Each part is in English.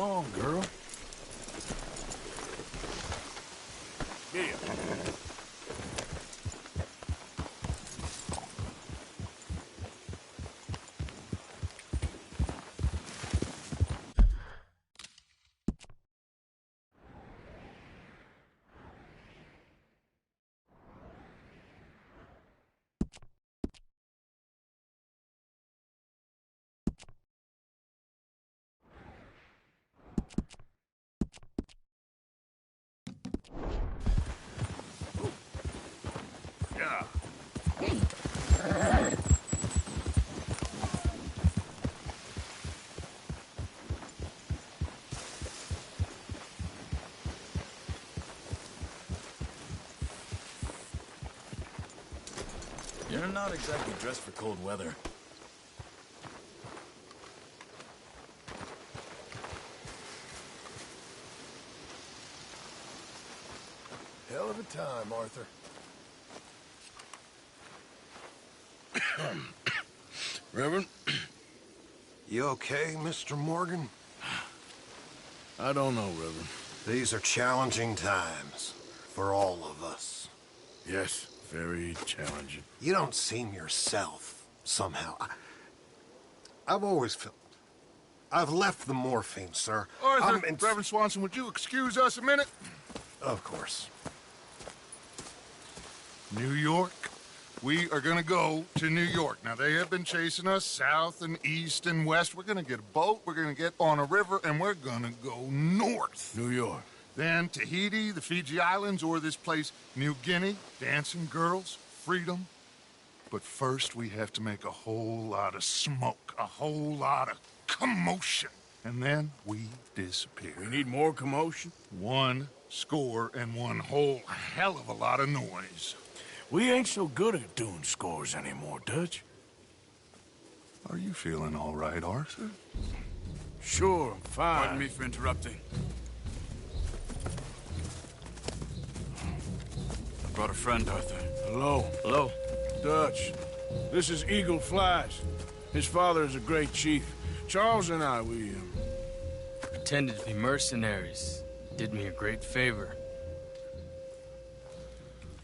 along, girl. Here. Yeah. You're not exactly dressed for cold weather. Hell of a time, Arthur. Reverend? You okay, Mr. Morgan? I don't know, Reverend. These are challenging times for all of us. Yes, very challenging. You don't seem yourself, somehow. I've always felt... I've left the morphine, sir. Arthur, Reverend Swanson, would you excuse us a minute? Of course. New York. We are gonna go to New York. Now, they have been chasing us south and east and west. We're gonna get a boat, we're gonna get on a river, and we're gonna go north. New York. Then Tahiti, the Fiji Islands, or this place, New Guinea, dancing girls, freedom. But first, we have to make a whole lot of smoke, a whole lot of commotion. And then we disappear. We need more commotion? 1 score and 1 whole hell of a lot of noise. We ain't so good at doing scores anymore, Dutch. Are you feeling all right, Arthur? Sure, I'm fine. Pardon me for interrupting. I brought a friend, Arthur. Hello. Hello. Dutch, this is Eagle Flies. His father is a great chief. Charles and I, we... Pretended to be mercenaries. Did me a great favor.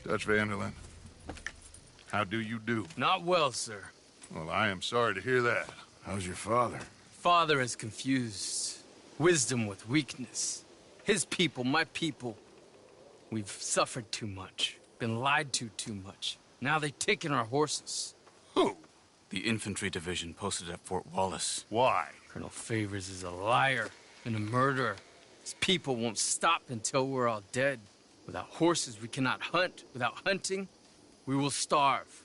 Dutch Vanderlyn, how do you do? Not well, sir. Well, I am sorry to hear that. How's your father? Father has confused wisdom with weakness. His people, my people. We've suffered too much. Been lied to too much. Now they've taken our horses. Who? The infantry division posted at Fort Wallace. Why? Colonel Favors is a liar and a murderer. His people won't stop until we're all dead. Without horses, we cannot hunt. Without hunting, we will starve.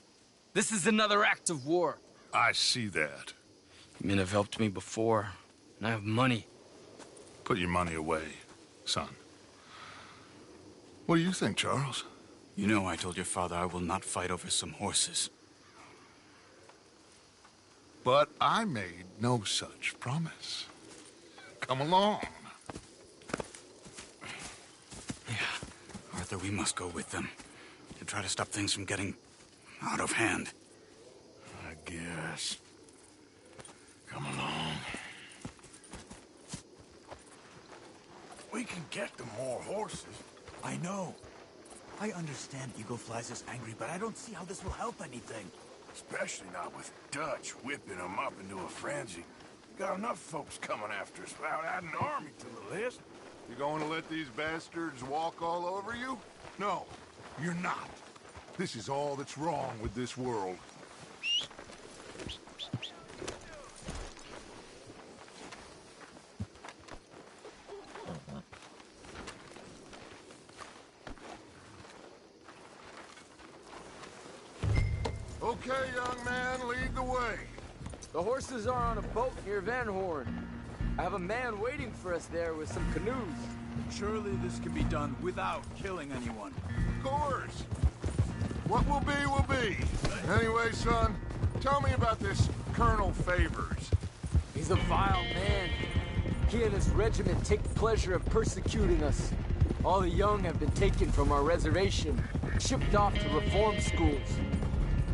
This is another act of war. I see that. Men have helped me before, and I have money. Put your money away, son. What do you think, Charles? You know I told your father I will not fight over some horses. But I made no such promise. Come along. Yeah, Arthur, we must go with them to try to stop things from getting out of hand. I guess. Come along. We can get them more horses. I know. I understand Eagle Flies is angry, but I don't see how this will help anything. Especially not with Dutch whipping them up into a frenzy. Got enough folks coming after us without adding an army to the list. You going to let these bastards walk all over you? No, you're not. This is all that's wrong with this world. Okay, young man, lead the way. The horses are on a boat near Van Horn. I have a man waiting for us there with some canoes. Surely this can be done without killing anyone. Of course. What will be. Anyway, son, tell me about this Colonel Favors. He's a vile man. He and his regiment take pleasure of persecuting us. All the young have been taken from our reservation, shipped off to reform schools.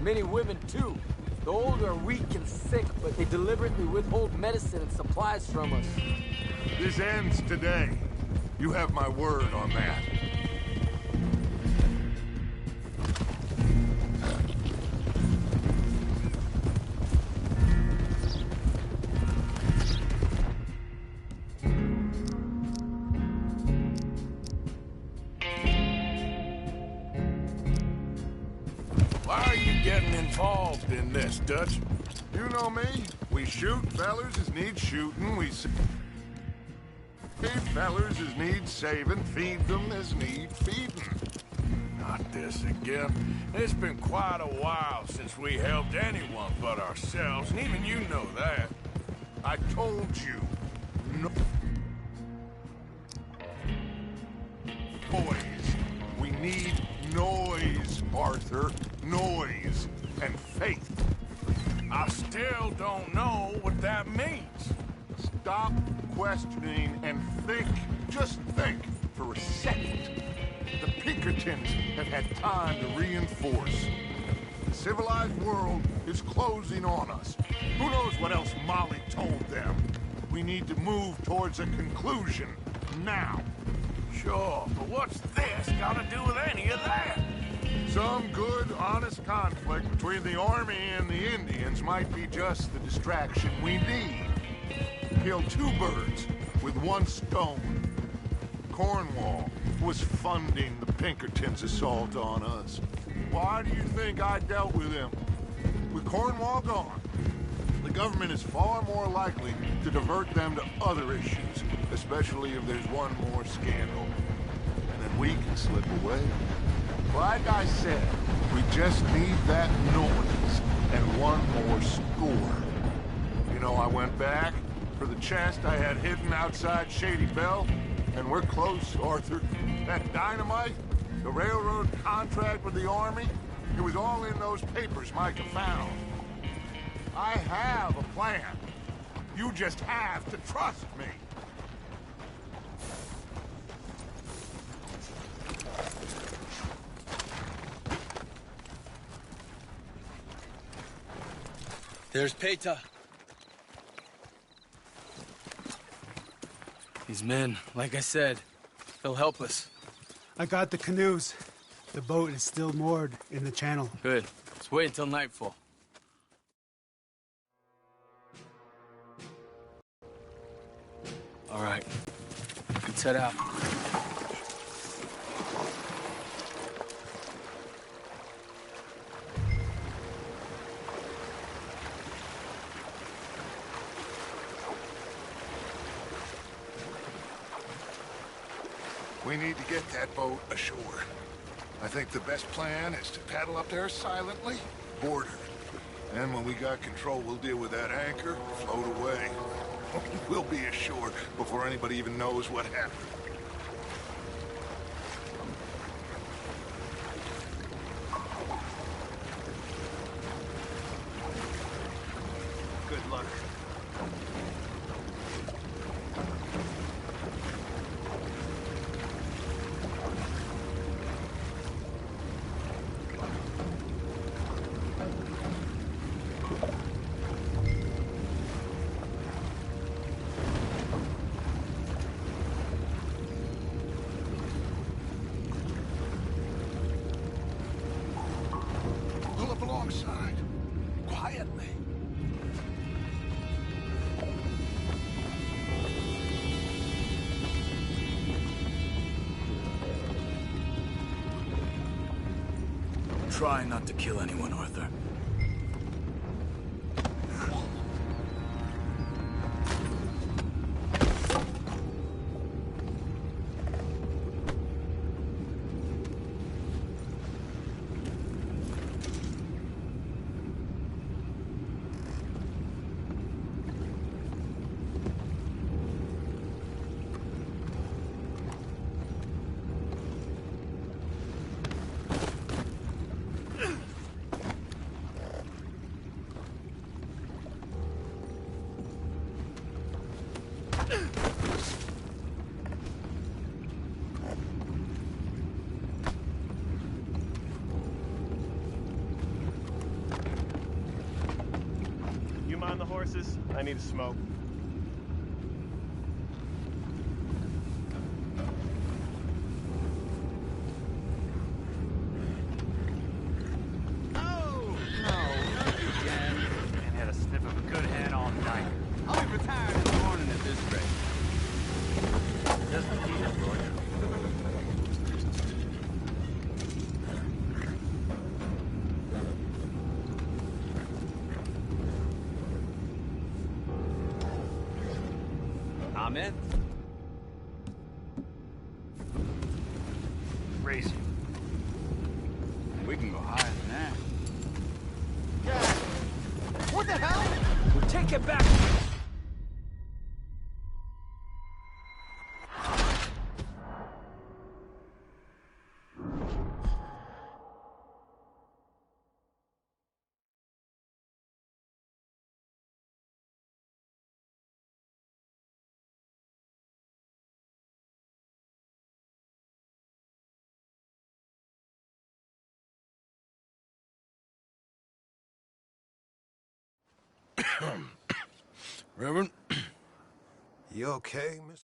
Many women, too. The old are weak and sick, but they deliberately withhold medicine and supplies from us. This ends today. You have my word on that. Why are you getting involved in this, Dutch? You know me. We shoot fellers as need shooting. We save fellers as need saving. Feed them as need feeding. Not this again. It's been quite a while since we helped anyone but ourselves, and even you know that. I told you. No. Noise. We need noise, Arthur. Noise and faith. I still don't know what that means. Stop questioning and think. Just think for a second. The Pinkertons have had time to reinforce. The civilized world is closing on us. Who knows what else Molly told them? We need to move towards a conclusion now. Sure, but what's this got to do with any of that? Some good, honest conflict between the army and the Indians might be just the distraction we need. Kill two birds with one stone. Cornwall was funding the Pinkertons' assault on us. Why do you think I dealt with him? With Cornwall gone, the government is far more likely to divert them to other issues, especially if there's one more scandal. And then we can slip away. Like I said, we just need that noise and one more score. You know, I went back for the chest I had hidden outside Shady Belle, and we're close, Arthur. That dynamite, the railroad contract with the army, it was all in those papers Micah found. I have a plan. You just have to trust me. There's Peta. These men, like I said, they'll help us. I got the canoes. The boat is still moored in the channel. Good. Let's wait until nightfall. All right. Let's head out. We need to get that boat ashore. I think the best plan is to paddle up there silently, board her. And when we got control, we'll deal with that anchor, float away. We'll be ashore before anybody even knows what happened. Good luck. Pull up alongside. Quietly. Try not to kill anyone, Arthur. I need a smoke. Amen. Crazy. We can go higher than that. What the hell? We'll take it back. Reverend? You okay, Mr.?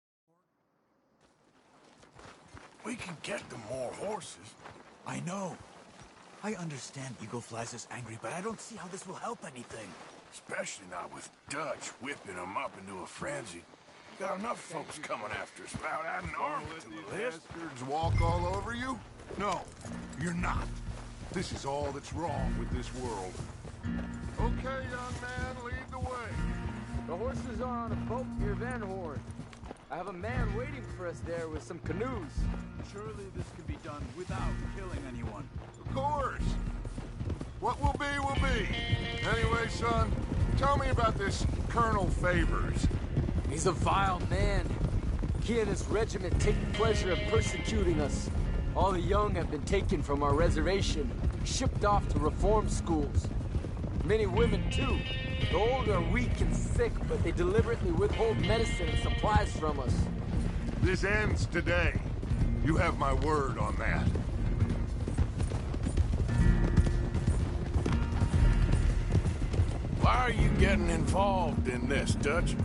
We can get them more horses. I know. I understand Eagle Flies is angry, but I don't see how this will help anything. Especially not with Dutch whipping them up into a frenzy. Got enough folks coming after us without adding an army to the list. Bastards walk all over you? No, you're not. This is all that's wrong with this world. Okay, young man, lead the way. The horses are on a boat near Van Horn. I have a man waiting for us there with some canoes. Surely this can be done without killing anyone. Of course. What will be. Anyway, son, tell me about this Colonel Favors. He's a vile man. He and his regiment take pleasure in persecuting us. All the young have been taken from our reservation, shipped off to reform schools. Many women, too. The old are weak and sick, but they deliberately withhold medicine and supplies from us. This ends today. You have my word on that. Why are you getting involved in this, Dutch?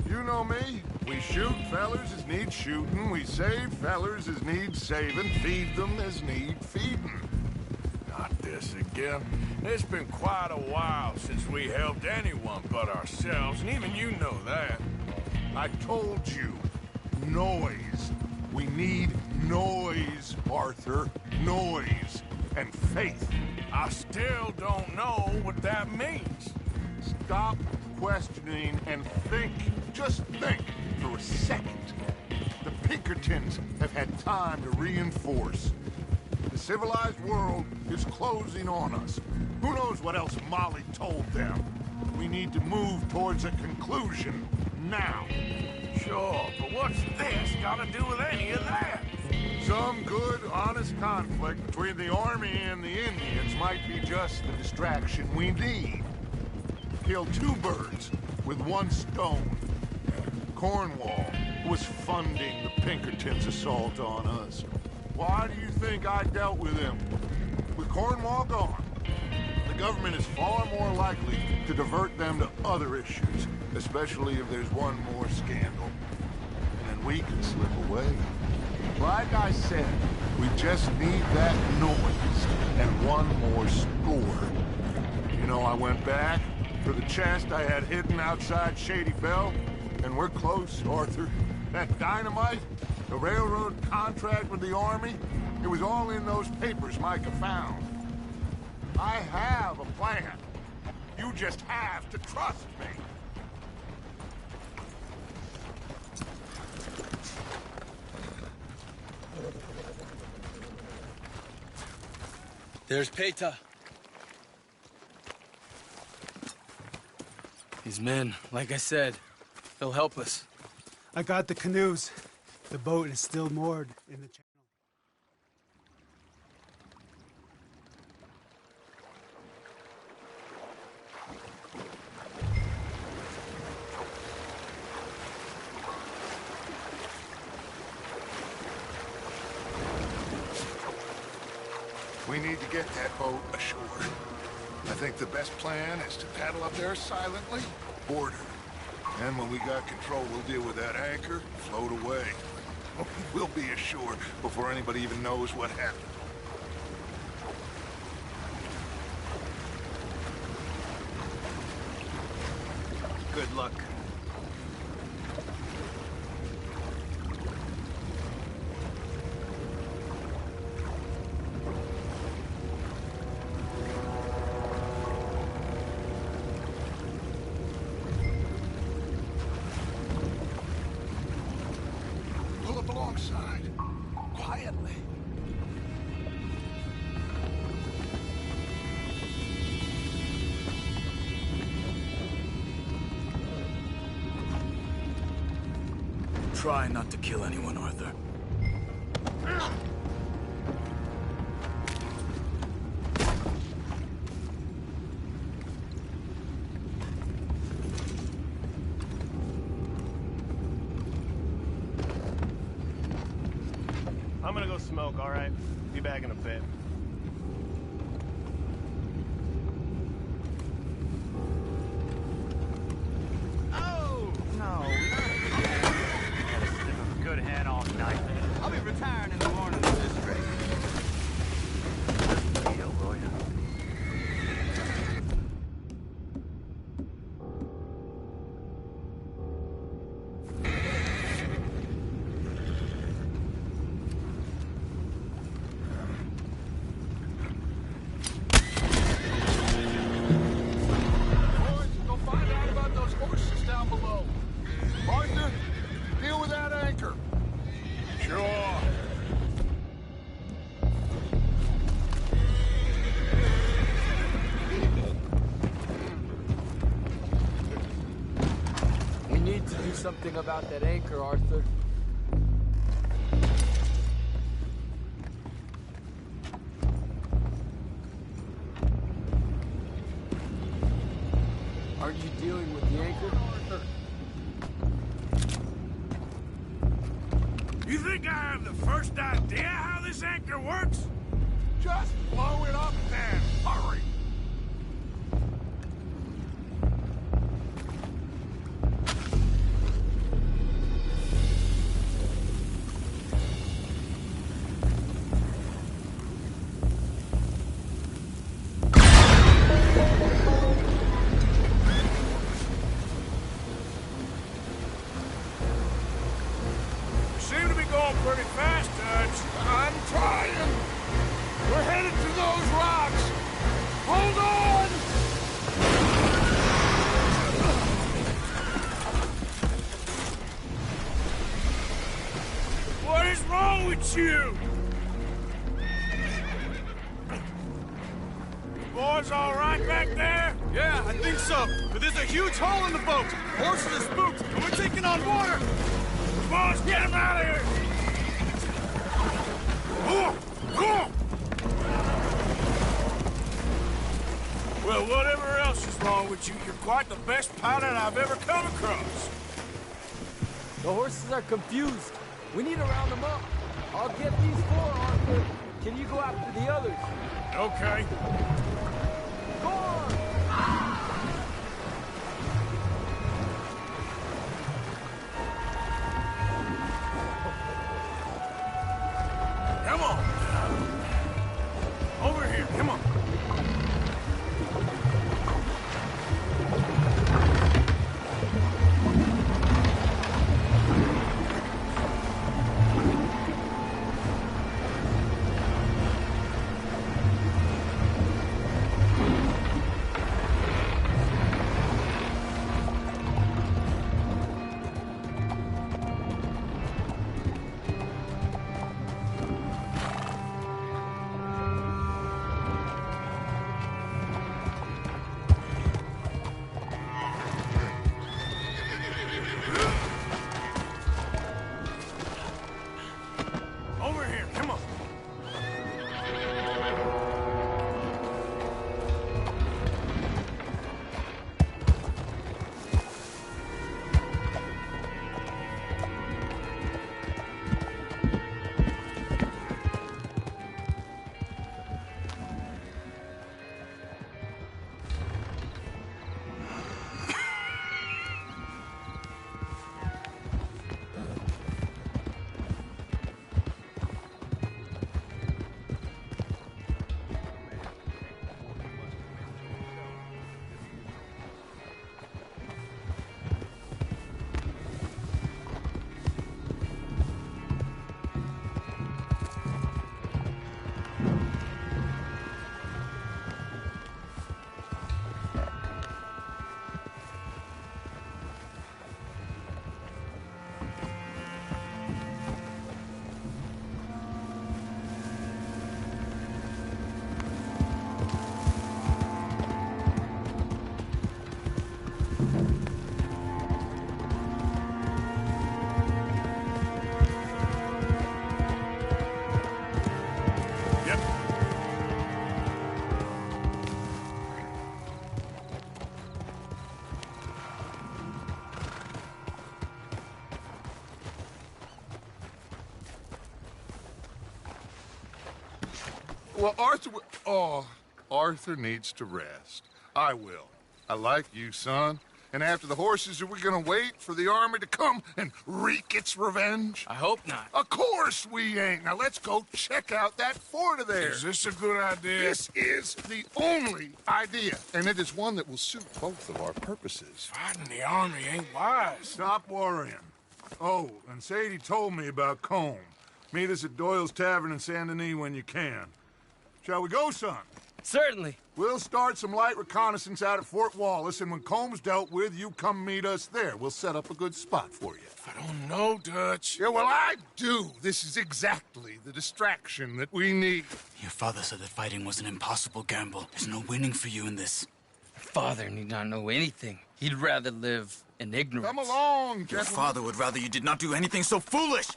You know me. We shoot fellers as need shooting. We save fellers as need saving. Feed them as need feeding. Not this again. It's been quite a while since we helped anyone but ourselves, and even you know that. I told you. Noise. We need noise, Arthur. Noise. And faith. I still don't know what that means. Stop questioning and think. Just think for a second. The Pinkertons have had time to reinforce. The civilized world is closing on us. Who knows what else Molly told them? We need to move towards a conclusion now. Sure, but what's this got to do with any of that? Some good, honest conflict between the army and the Indians might be just the distraction we need. Kill two birds with one stone. Cornwall was funding the Pinkertons' assault on us. Why do you think I dealt with him? With Cornwall gone, the government is far more likely to divert them to other issues, especially if there's one more scandal. And then we can slip away. Like I said, we just need that noise and one more score. You know, I went back for the chest I had hidden outside Shady Bell, and we're close, Arthur. That dynamite, the railroad contract with the army, it was all in those papers Micah found. I have a plan. You just have to trust me. There's Peta. These men, like I said, they'll help us. I got the canoes. The boat is still moored in the channel. We need to get that boat ashore. I think the best plan is to paddle up there silently, board her, And when we got control, we'll deal with that anchor and float away. We'll be ashore before anybody even knows what happened. Good luck. Pull up alongside. Quietly. Try not to kill anyone, Arthur. I'm gonna go smoke, all right? Be back in a bit. Oh! No, not again. Had a sniff of a good hand all night. I'll be retiring in the morning at this rate. Just deal, will ya? Boys, go find out about those horses down below. Arthur, deal with that anchor. Sure. We need to do something about that anchor, Arthur. Aren't you dealing with the anchor? You think I have the first idea how this anchor works? Just blow it up then. Hurry. You seem to be going pretty fast, Dutch. I'm trying. We're headed to those rocks. Hold on. What is wrong with you? Boys all right back there? Yeah, I think so. But there's a huge hole in the boat. Horses are spooked, and we're taking on water. Boys, get him out of here! Well, whatever else is wrong with you, you're quite the best pilot I've ever come across. The horses are confused. We need to round them up. I'll get these four, Arthur. Can you go after the others? Okay. Go on! Come on. Over here, come on. Well, Arthur... Oh, Arthur needs to rest. I will. I like you, son. And after the horses, are we gonna wait for the army to come and wreak its revenge? I hope not. Of course we ain't. Now let's go check out that fort of theirs. Is this a good idea? This is the only idea, and it is one that will suit both of our purposes. Fighting the army ain't wise. Stop worrying. Oh, and Sadie told me about Combe. Meet us at Doyle's Tavern in Saint Denis when you can. Shall we go, son? Certainly. We'll start some light reconnaissance out at Fort Wallace, and when Combs dealt with, you come meet us there. We'll set up a good spot for you. I don't know, Dutch. Yeah, well, I do. This is exactly the distraction that we need. Your father said that fighting was an impossible gamble. There's no winning for you in this. Father need not know anything. He'd rather live in ignorance. Come along, Your gentlemen. father would rather you did not do anything so foolish.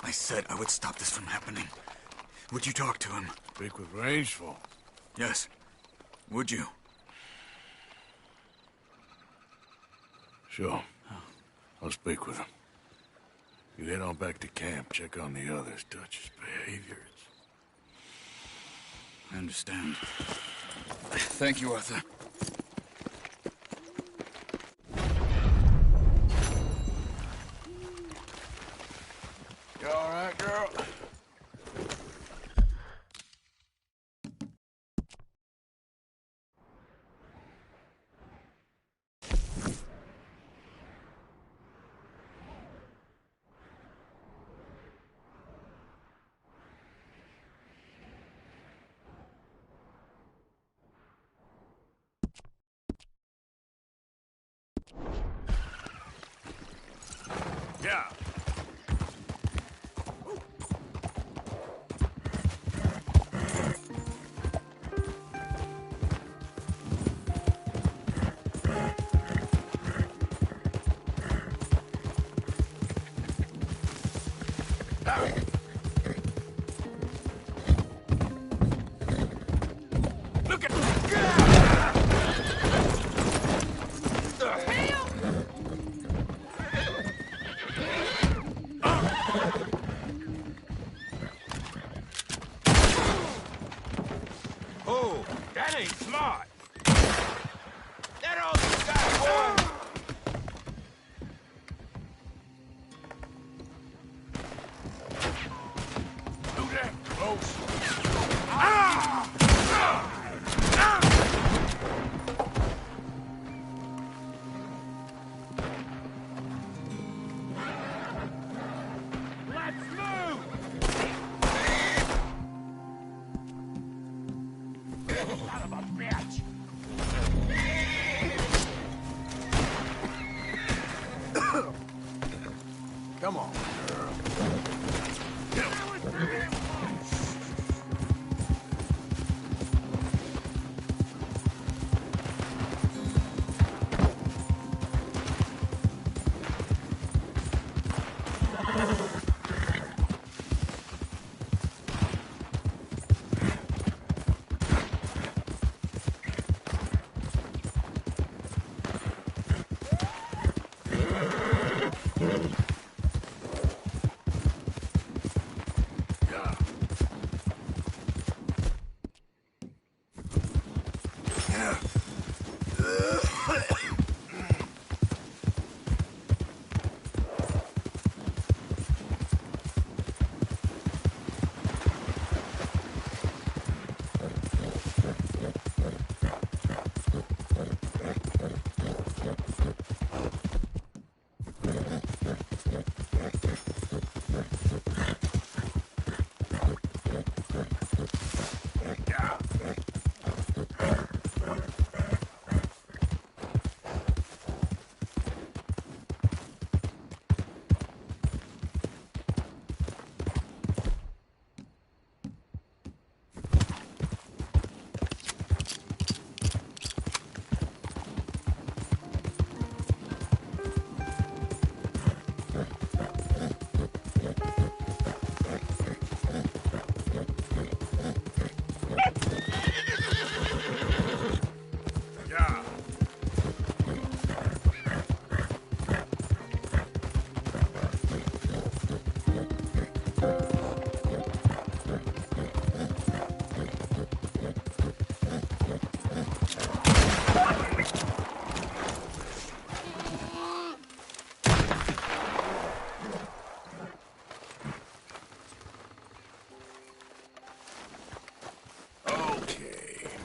I said I would stop this from happening. Would you talk to him? Speak with Rangeful. Yes. Would you? Sure. I'll speak with him. You head on back to camp, check on the others. Dutch's behavior. I understand. Thank you, Arthur. You all right, girl? Yeah. Look at the hell! Oh, that ain't smart. That all you got, boy. Do that close. Let's move. Son of a bitch! Come on, girl.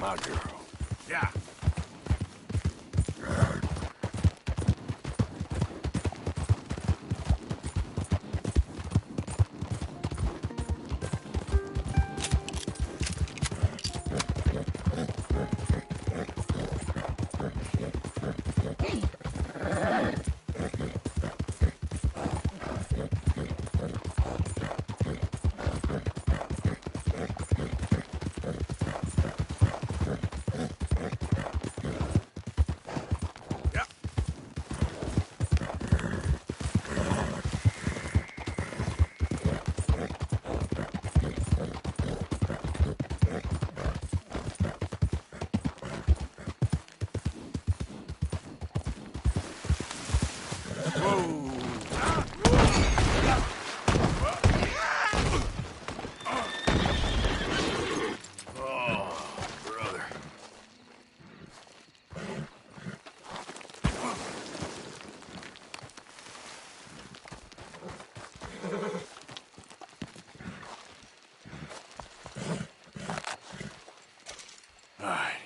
My girl. Yeah.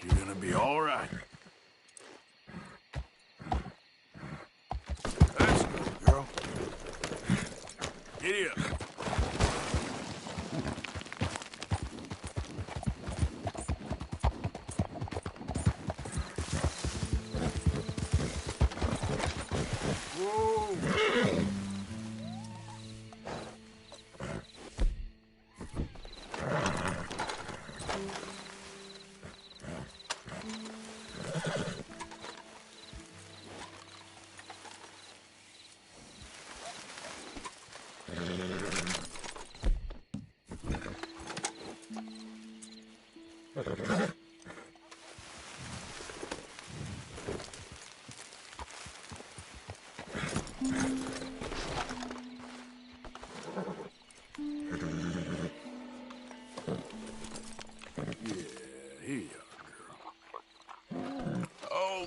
You're gonna be all right. That's good, girl. Giddy up. Whoa. Here you are, girl.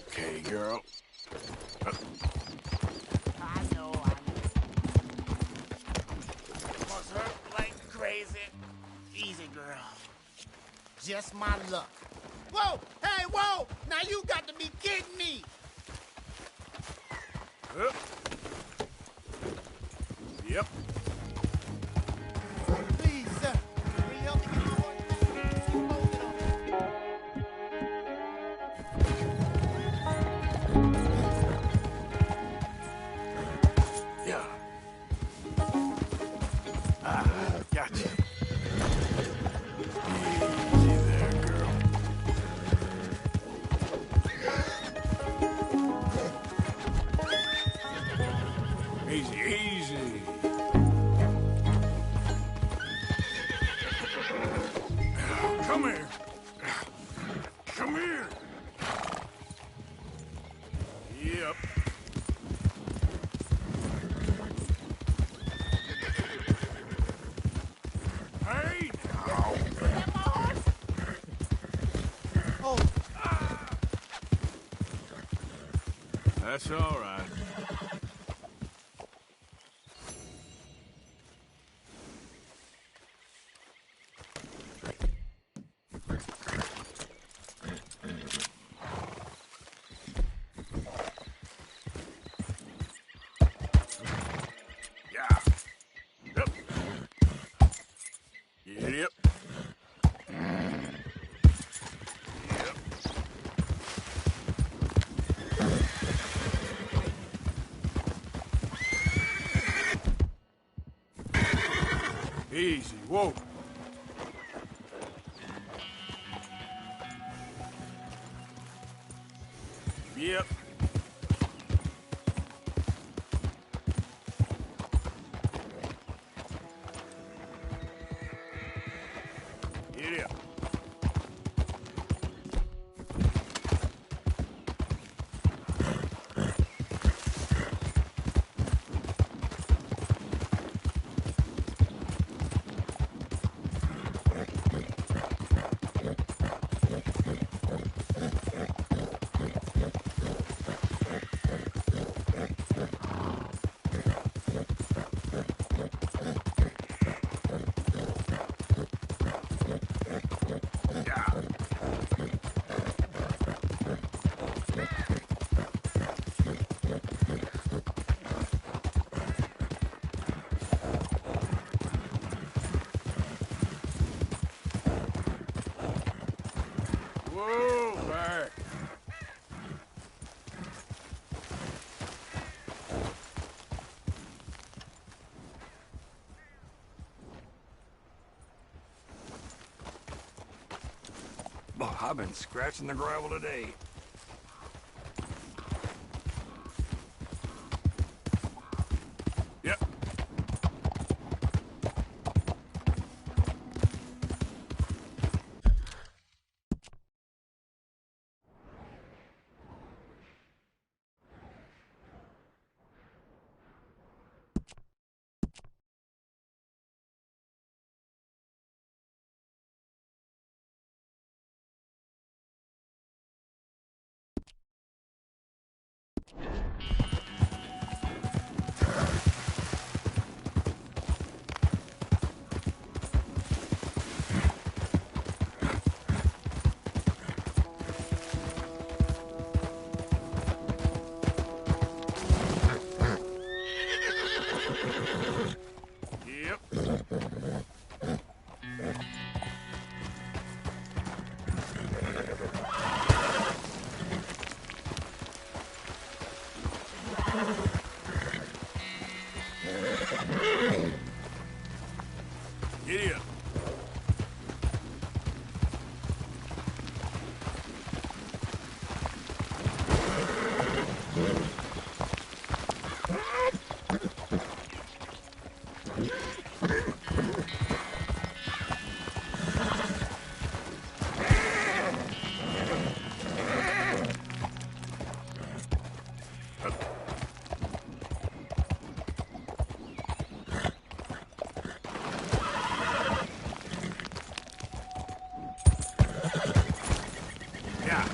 Okay, girl. I know. Was hurt like crazy. Easy, girl. Just my luck. Whoa! Hey, whoa! Now you got to be kidding me! Yep. Please, sir. Will you help me get my horse back? Yeah. Gotcha. Easy there, girl. Easy, easy. Come here. Come here. Yep. Hey, now. Is that my horse? Oh. That's all right. Yeah. Yep. Yep. Yep. Easy. Whoa. Yep. Get up. Oh, I've been scratching the gravel today. Yep. Giddy up. Yeah.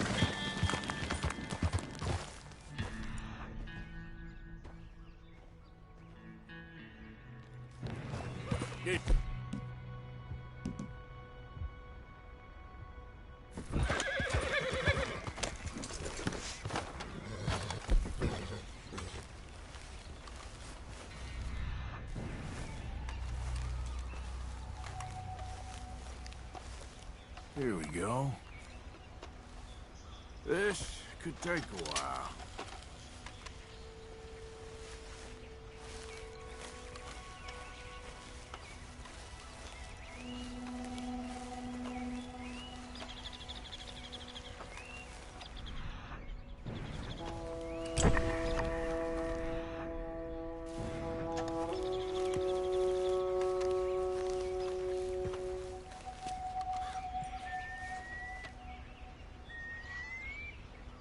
Get. Here we go. This could take a while.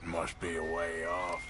Must be a way off.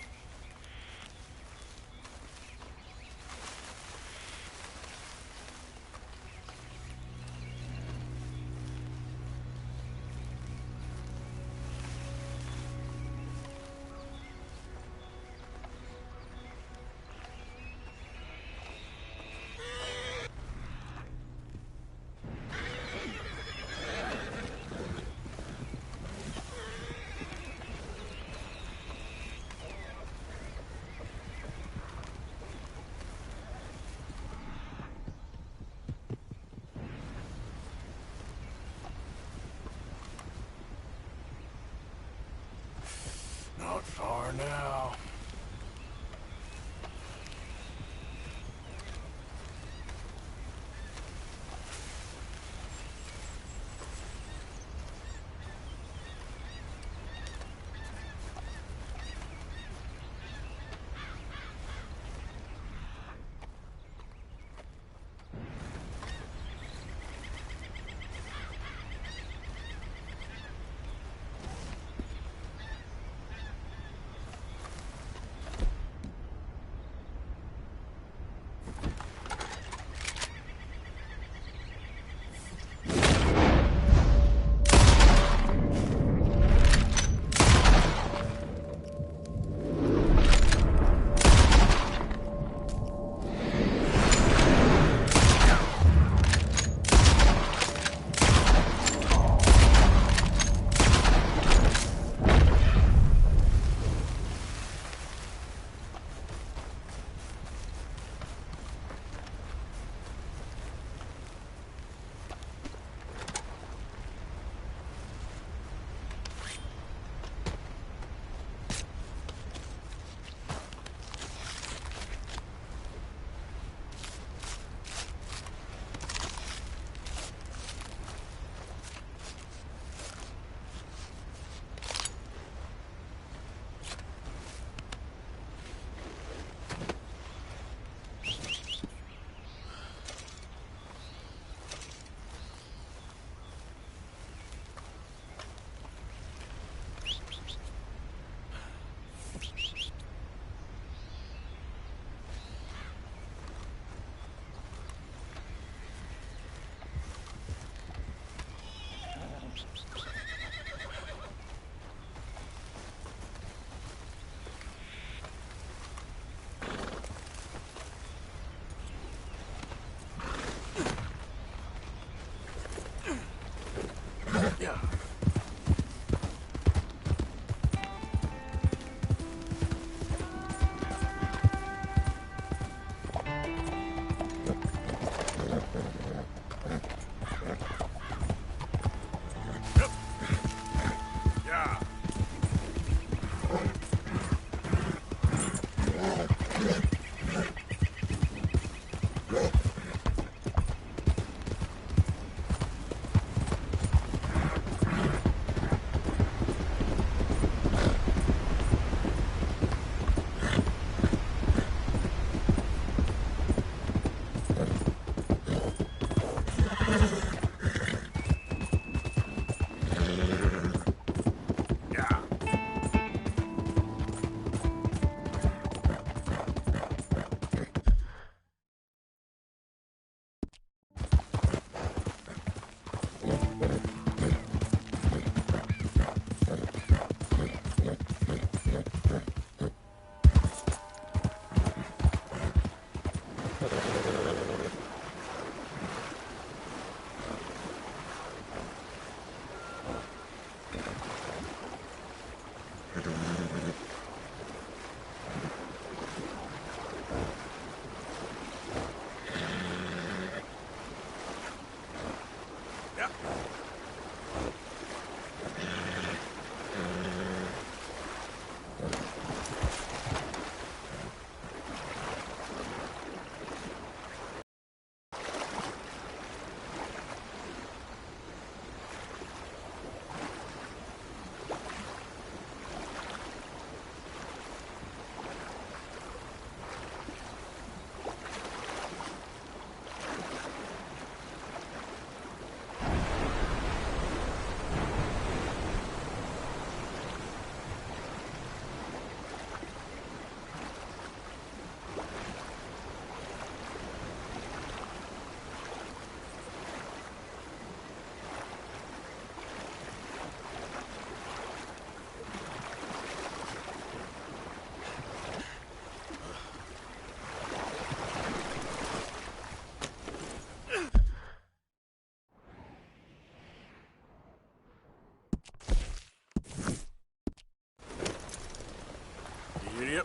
Idiot.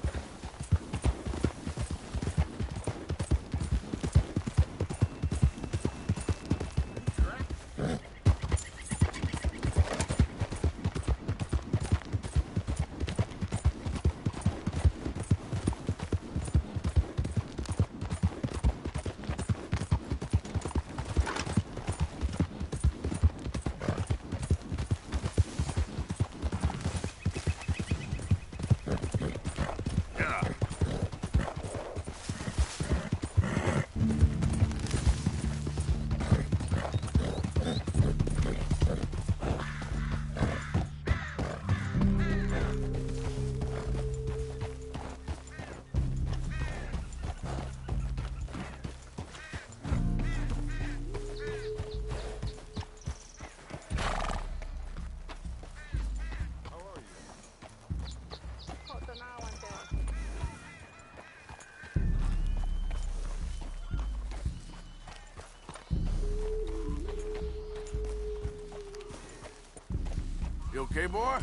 You okay, boy?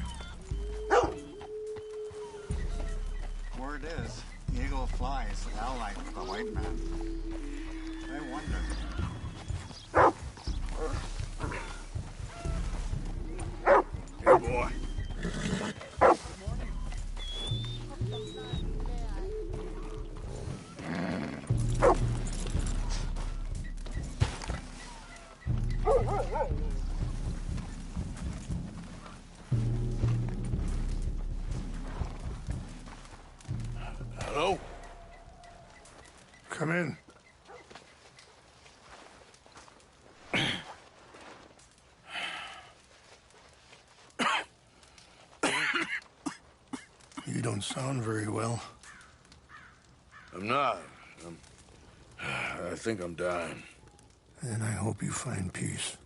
Word is, eagle flies allied with the white man. I wonder. Hey, boy. Hello? Come in. You don't sound very well. I'm not. I think I'm dying. And I hope you find peace.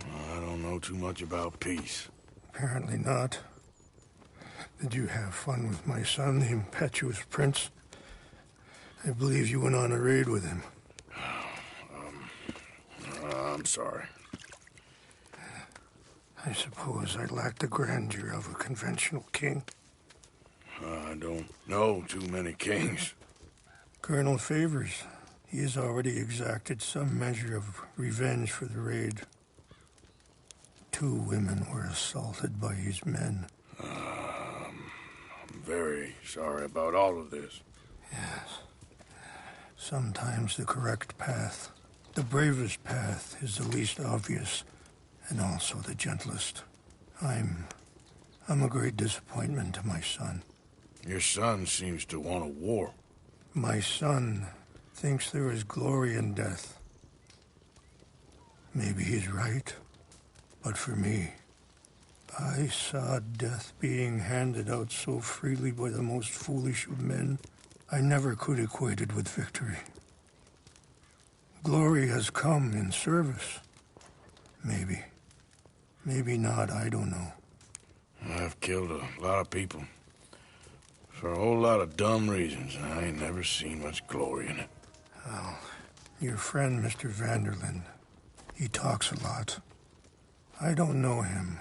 I don't know too much about peace. Apparently not. Did you have fun with my son, the impetuous prince? I believe you went on a raid with him. I'm sorry. I suppose I lack the grandeur of a conventional king. I don't know too many kings. Colonel Favors, he has already exacted some measure of revenge for the raid. 2 women were assaulted by his men. I'm very sorry about all of this. Yes. Sometimes the correct path, the bravest path, is the least obvious, and also the gentlest. I'm a great disappointment to my son. Your son seems to want a war. My son thinks there is glory in death. Maybe he's right. But for me, I saw death being handed out so freely by the most foolish of men, I never could equate it with victory. Glory has come in service. Maybe. Maybe not, I don't know. I've killed a lot of people. For a whole lot of dumb reasons, and I ain't never seen much glory in it. Well, your friend, Mr. Vanderlyn, he talks a lot. I don't know him,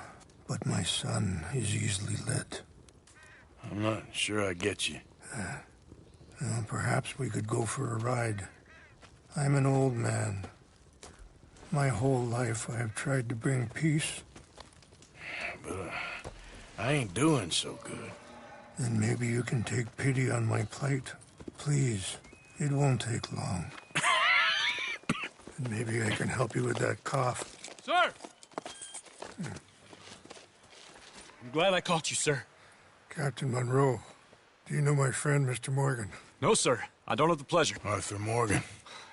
but my son is easily led. I'm not sure I get you. Well, perhaps we could go for a ride. I'm an old man. My whole life I have tried to bring peace. But I ain't doing so good. Then maybe you can take pity on my plight. Please, it won't take long. And maybe I can help you with that cough. Sir! I'm glad I caught you, sir. Captain Monroe, do you know my friend, Mr. Morgan? No, sir. I don't have the pleasure. Arthur Morgan.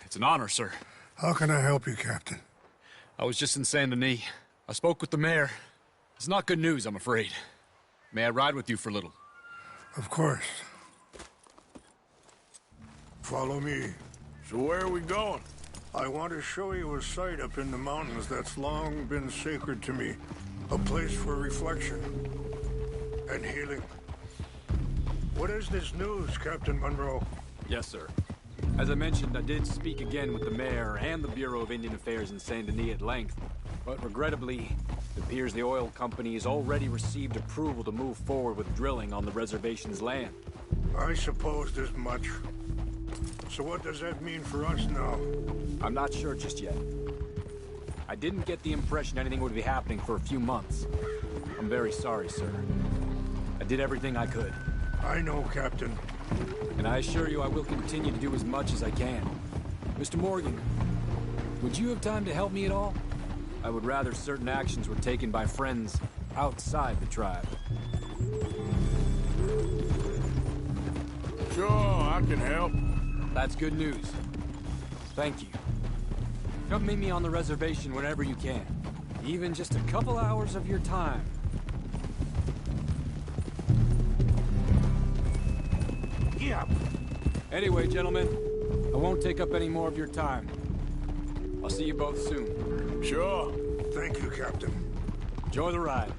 It's an honor, sir. How can I help you, Captain? I was just in Saint Denis. I spoke with the mayor. It's not good news, I'm afraid. May I ride with you for a little? Of course. Follow me. So where are we going? I want to show you a site up in the mountains that's long been sacred to me. A place for reflection and healing. What is this news, Captain Monroe? Yes, sir. As I mentioned, I did speak again with the mayor and the Bureau of Indian Affairs in Saint Denis at length, but regrettably, it appears the oil company has already received approval to move forward with drilling on the reservation's land. I supposed as much. So what does that mean for us now? I'm not sure just yet. I didn't get the impression anything would be happening for a few months. I'm very sorry, sir. I did everything I could. I know, Captain. And I assure you I will continue to do as much as I can. Mr. Morgan, would you have time to help me at all? I would rather certain actions were taken by friends outside the tribe. Sure, I can help. That's good news. Thank you. Come meet me on the reservation whenever you can. Even just a couple hours of your time. Yeah. Anyway, gentlemen, I won't take up any more of your time. I'll see you both soon. Sure. Thank you, Captain. Enjoy the ride.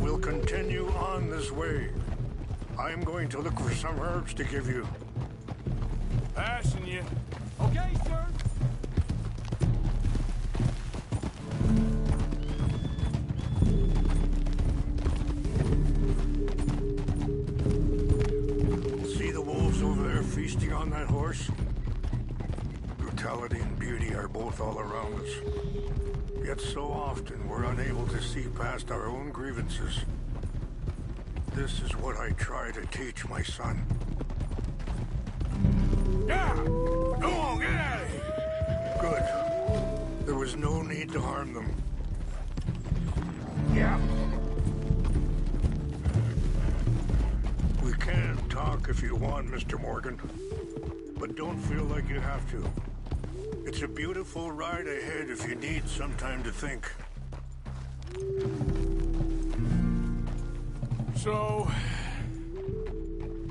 We'll continue on this way. I'm going to look for some herbs to give you. Passing you. Okay, sir. See the wolves over there feasting on that horse? Brutality and beauty are both all around us. Yet so often we're unable to see past our own grievances. This is what I try to teach my son. Yeah! Go on, get out of here! Good. There was no need to harm them. Yeah. We can talk if you want, Mr. Morgan. But don't feel like you have to. It's a beautiful ride ahead if you need some time to think. So,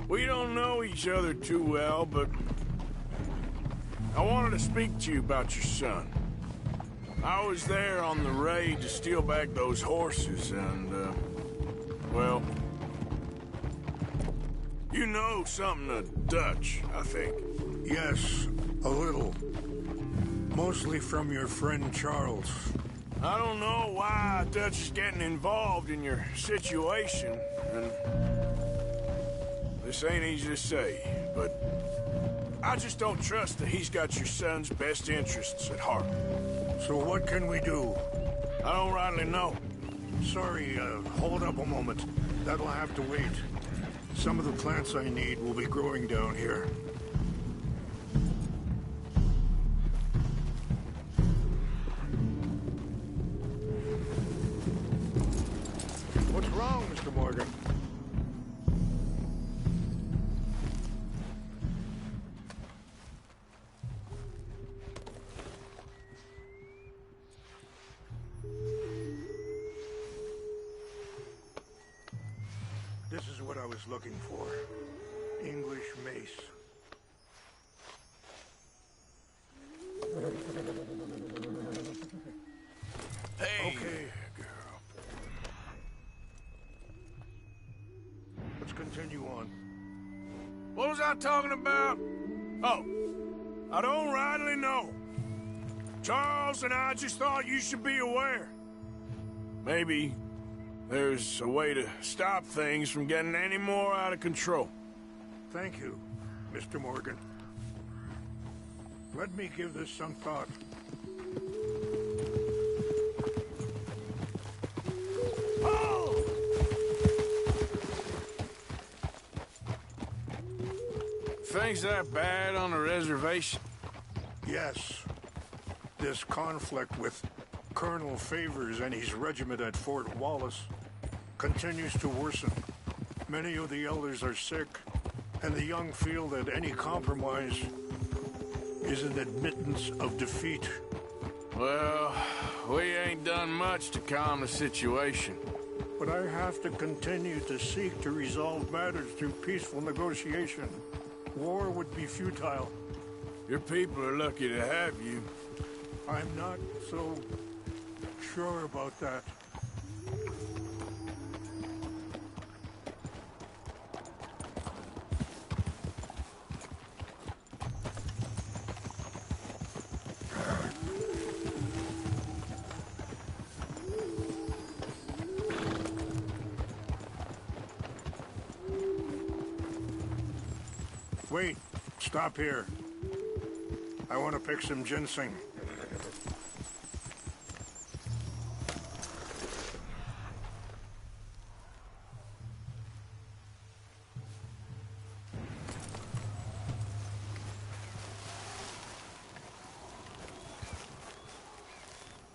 we don't know each other too well, but I wanted to speak to you about your son. I was there on the raid to steal back those horses, and, well, you know something of Dutch, I think. Yes, a little. Mostly from your friend Charles. I don't know why Dutch is getting involved in your situation, and this ain't easy to say, but I just don't trust that he's got your son's best interests at heart. So what can we do? I don't rightly know. Sorry, hold up a moment. That'll have to wait. Some of the plants I need will be growing down here. What's wrong, Mr. Morgan? was looking for. English mace. Hey, okay. girl. Let's continue on. What was I talking about? Oh, I don't rightly know. Charles and I just thought you should be aware. Maybe there's a way to stop things from getting any more out of control. Thank you, Mr. Morgan. Let me give this some thought. Oh! Things that bad on the reservation? Yes. This conflict with Colonel Favors and his regiment at Fort Wallace continues to worsen. Many of the elders are sick, and the young feel that any compromise is an admittance of defeat. Well, we ain't done much to calm the situation. But I have to continue to seek to resolve matters through peaceful negotiation. War would be futile. Your people are lucky to have you. I'm not so sure about that. Wait, stop here. I want to pick some ginseng.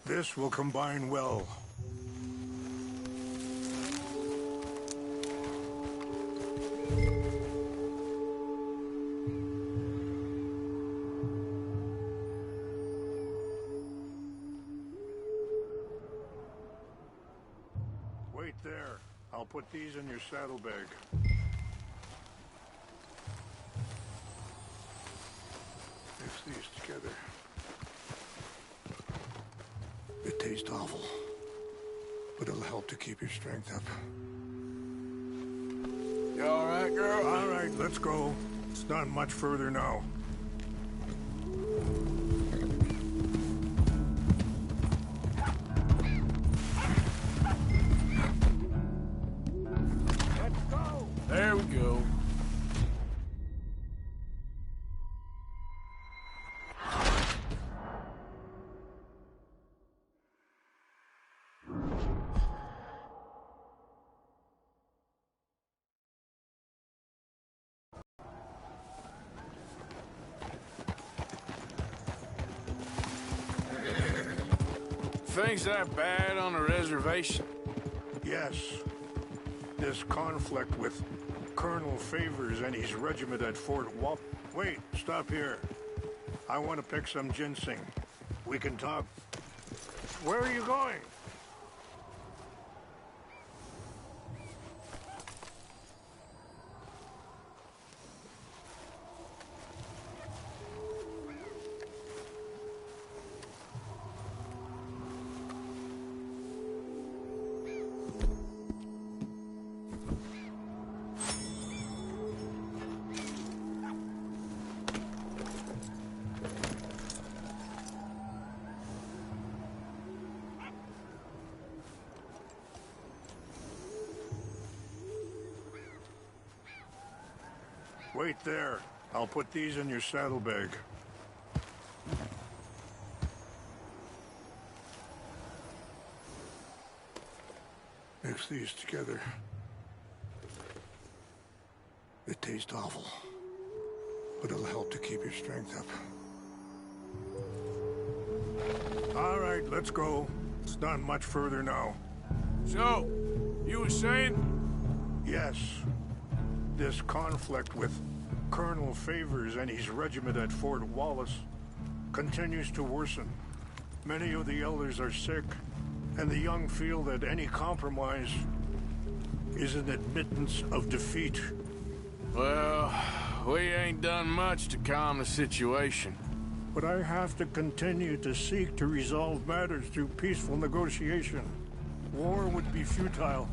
This will combine well. Wait there. I'll put these in your saddlebag. Mix these together. It tastes awful, but it'll help to keep your strength up. You all right, girl? All right, let's go. It's not much further now. Let's go. There we go. Things that bad on the reservation? Yes. This conflict with Colonel Favors and his regiment at Fort Wallace. Wait, stop here. I want to pick some ginseng. We can talk. Where are you going? Wait there. I'll put these in your saddlebag. Mix these together. It tastes awful, but it'll help to keep your strength up. All right, let's go. It's not much further now. So, you were saying? Yes. This conflict with Colonel Favors and his regiment at Fort Wallace continues to worsen. Many of the elders are sick, and the young feel that any compromise is an admittance of defeat. Well, we ain't done much to calm the situation. But I have to continue to seek to resolve matters through peaceful negotiation. War would be futile.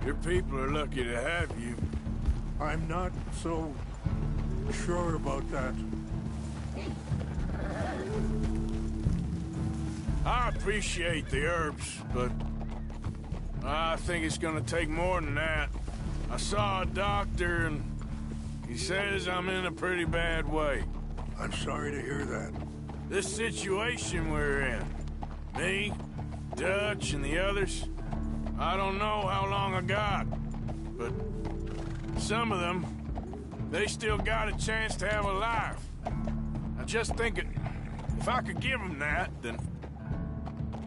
Your people are lucky to have you. I'm not so sure about that. I appreciate the herbs, but I think it's gonna take more than that. I saw a doctor and he says I'm in a pretty bad way. I'm sorry to hear that. This situation we're in, me, Dutch, and the others, I don't know how long I got, but some of them, they still got a chance to have a life. I just think if I could give them that, then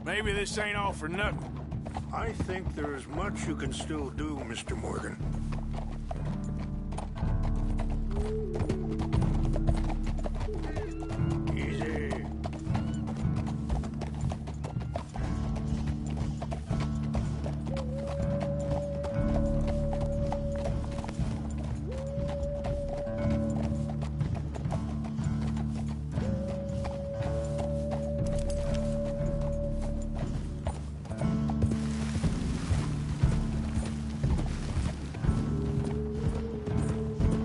maybe this ain't all for nothing. I think there is much you can still do, Mr. Morgan. Easy.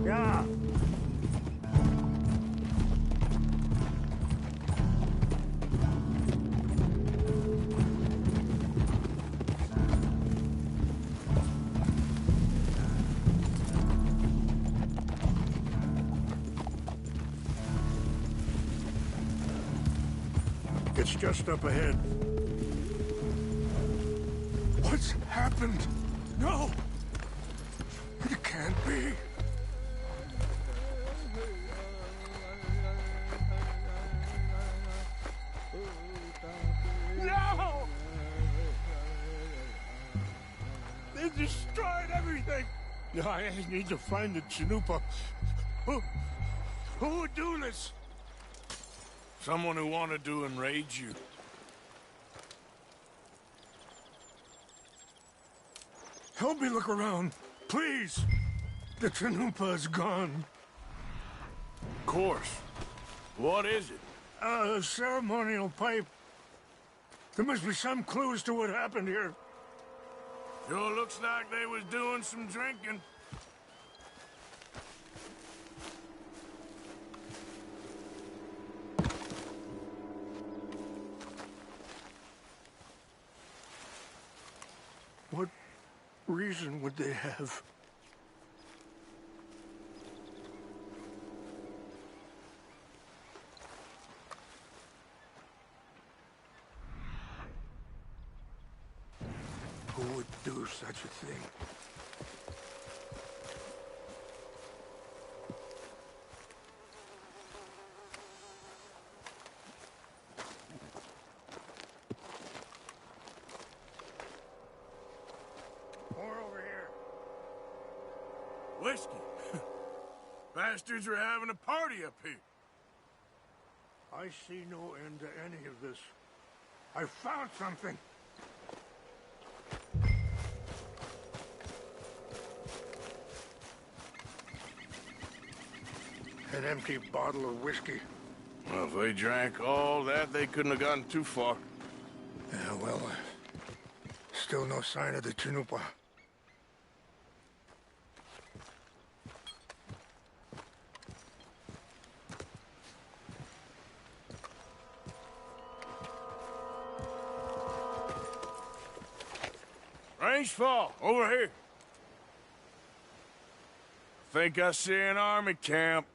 Yeah. It's just up ahead. What's happened? No! It can't be. No! They destroyed everything! I need to find the Chanupa. Who would do this? Someone who wanted to enrage you. Help me look around, please. The Chanupa is gone. Of course. What is it? A ceremonial pipe. There must be some clues to what happened here. Sure looks like they was doing some drinking. What reason would they have? Who would do such a thing? More over here. Whiskey. Bastards are having a party up here. I see no end to any of this. I found something. An empty bottle of whiskey. Well, if they drank all that, they couldn't have gotten too far. Yeah, well, still no sign of the Chanupa. Range fall, over here. Think I see an army camp.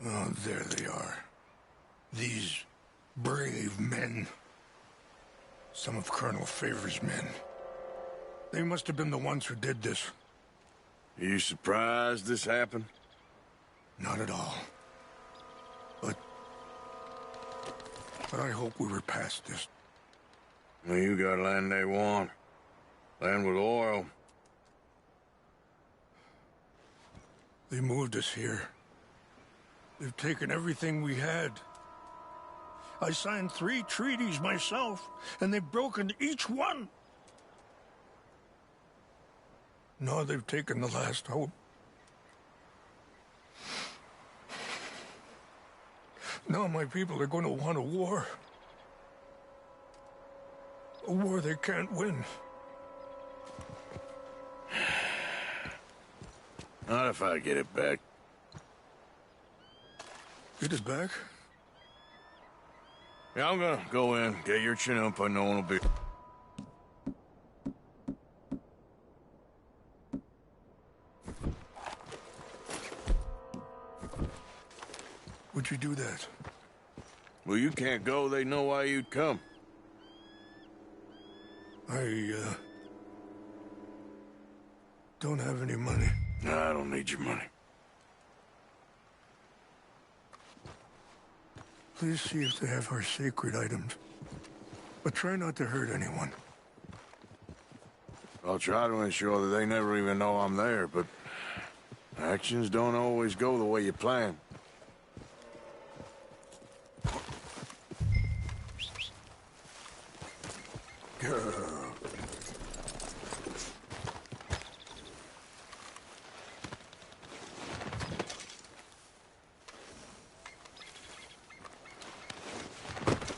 Oh, there they are. These brave men. Some of Colonel Favor's men. They must have been the ones who did this. Are you surprised this happened? Not at all. But I hope we were past this. Well, you got land they want. Land with oil. They moved us here. They've taken everything we had. I signed 3 treaties myself, and they've broken each one. Now they've taken the last hope. Now my people are going to want a war. A war they can't win. Not if I get it back. Get it back? Yeah, I'm gonna go in, get your Chinoopa, no one will be... Would you do that? Well, you can't go, they know why you'd come. I, don't have any money. No, I don't need your money. Please see if they have our sacred items. But try not to hurt anyone. I'll try to ensure that they never even know I'm there, but actions don't always go the way you plan. Girl.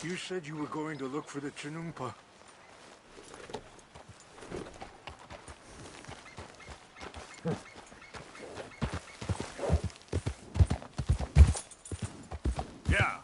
You said you were going to look for the Chinoopa. Yeah.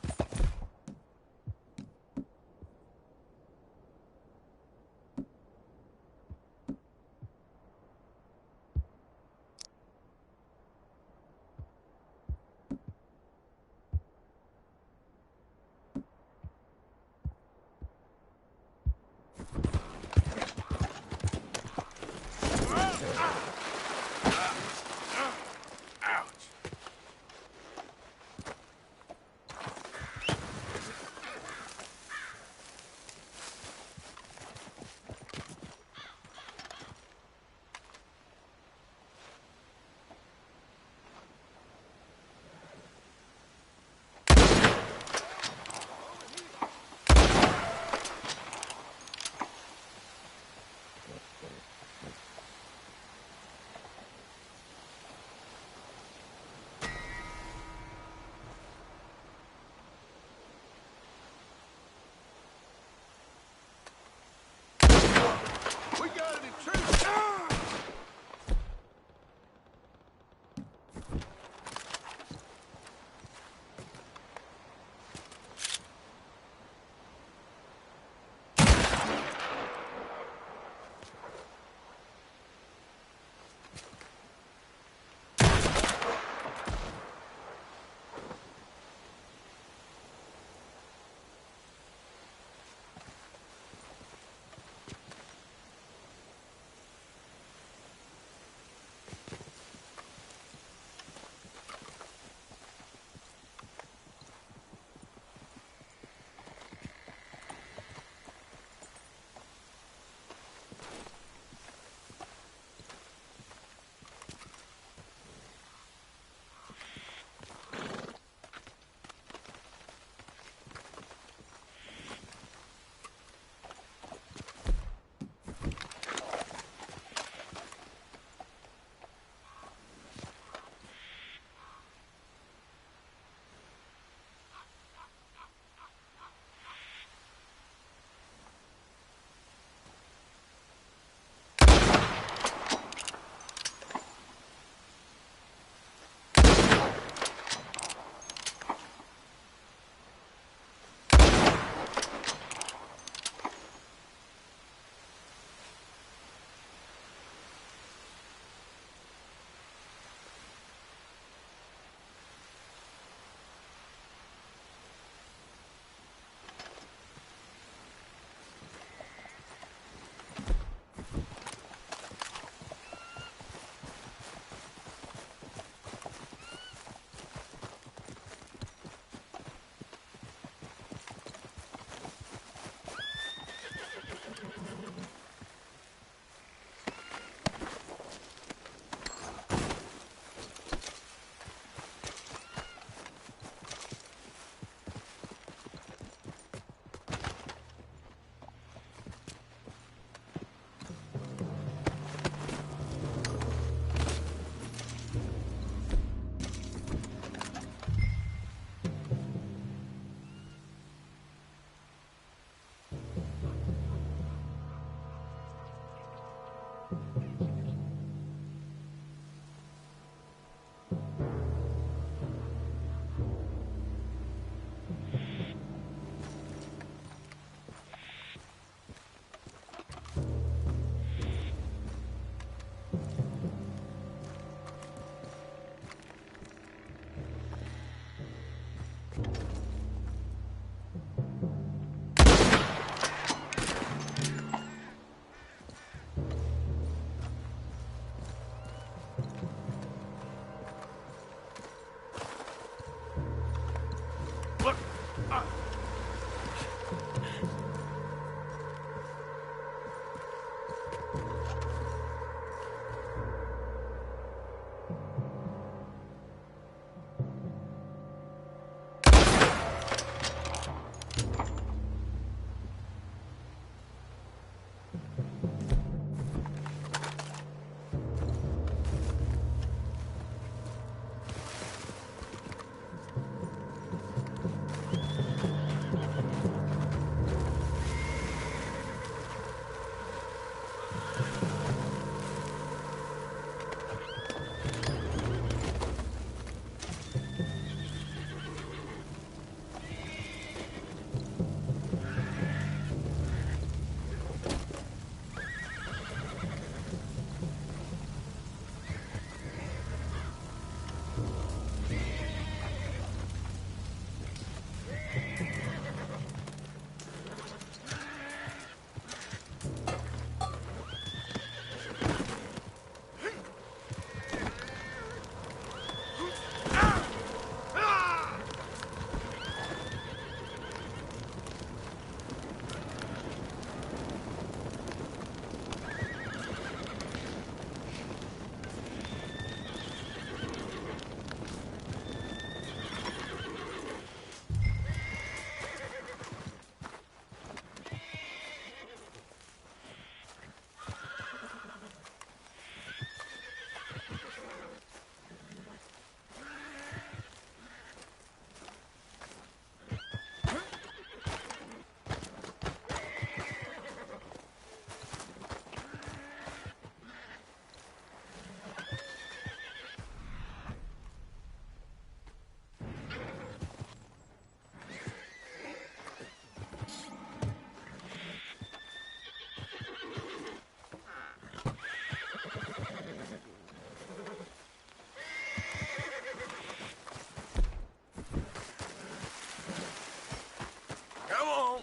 Come on.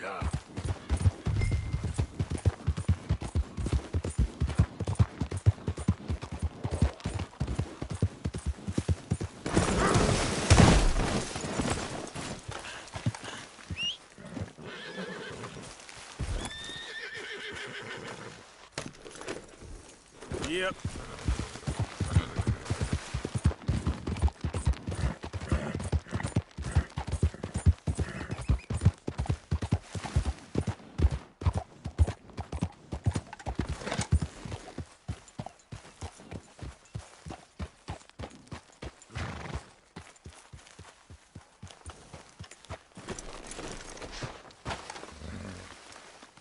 Yeah. Yep.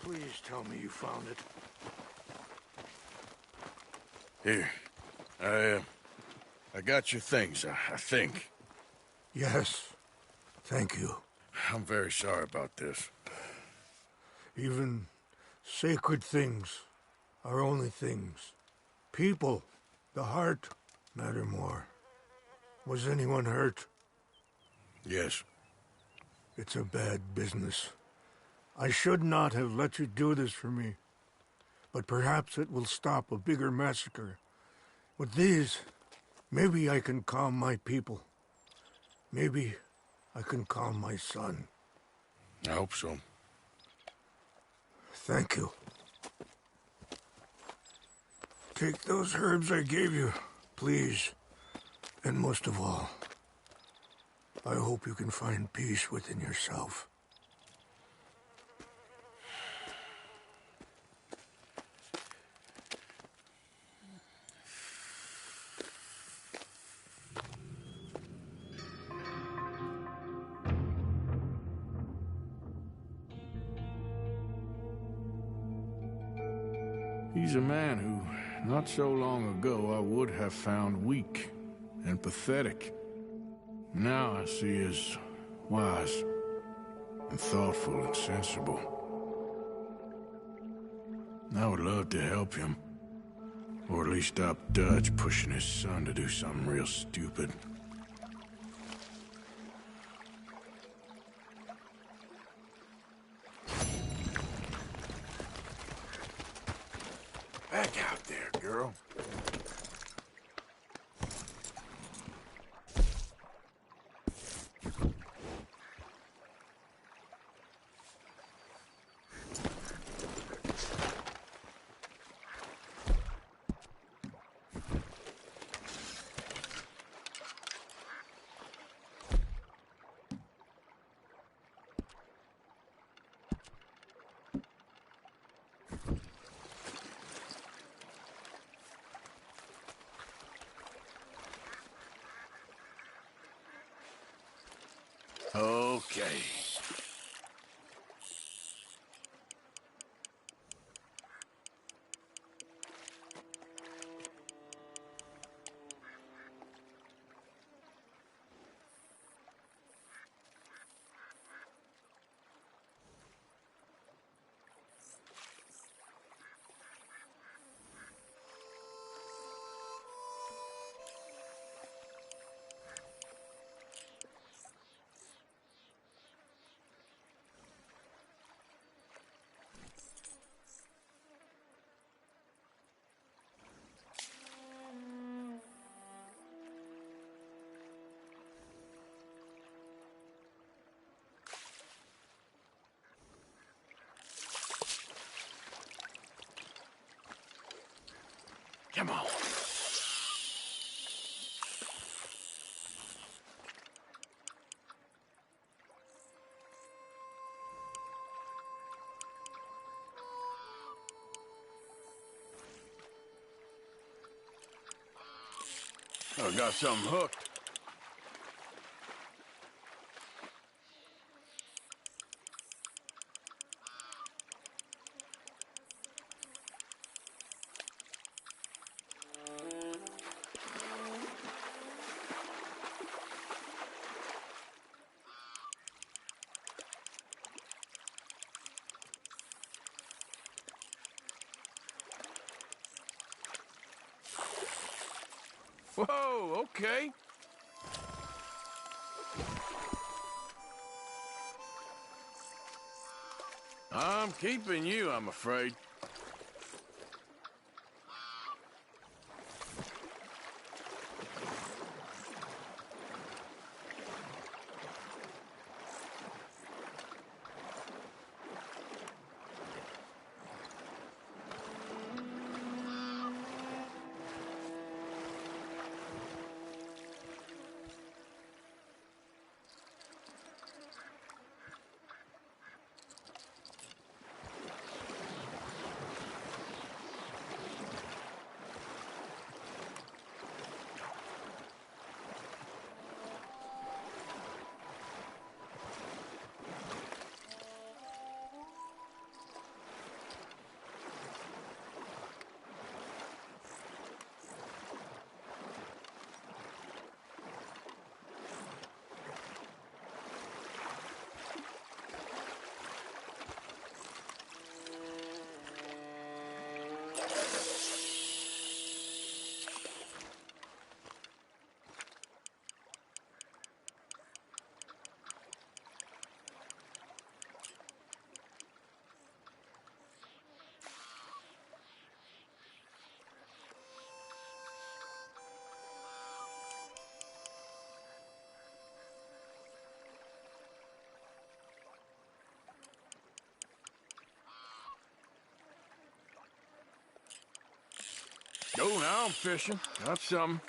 Please tell me you found it. Here. I got your things, I think. Yes. Thank you. I'm very sorry about this. Even sacred things are only things. People, the heart, matter more. Was anyone hurt? Yes. It's a bad business. I should not have let you do this for me. But perhaps it will stop a bigger massacre. With these, maybe I can calm my people. Maybe I can calm my son. I hope so. Thank you. Take those herbs I gave you, please. And most of all, I hope you can find peace within yourself. He's a man who, not so long ago, I would have found weak and pathetic. Now I see as wise and thoughtful and sensible. I would love to help him. Or at least stop Dutch pushing his son to do something real stupid. Back out there, girl. Okay. Come on. I got something hooked. Whoa, okay. I'm keeping you, I'm afraid. Go now, I'm fishing. Got some.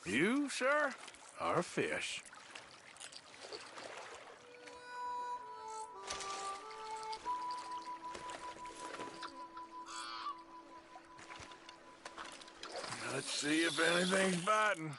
You, sir, are a fish. Let's see if anything's biting.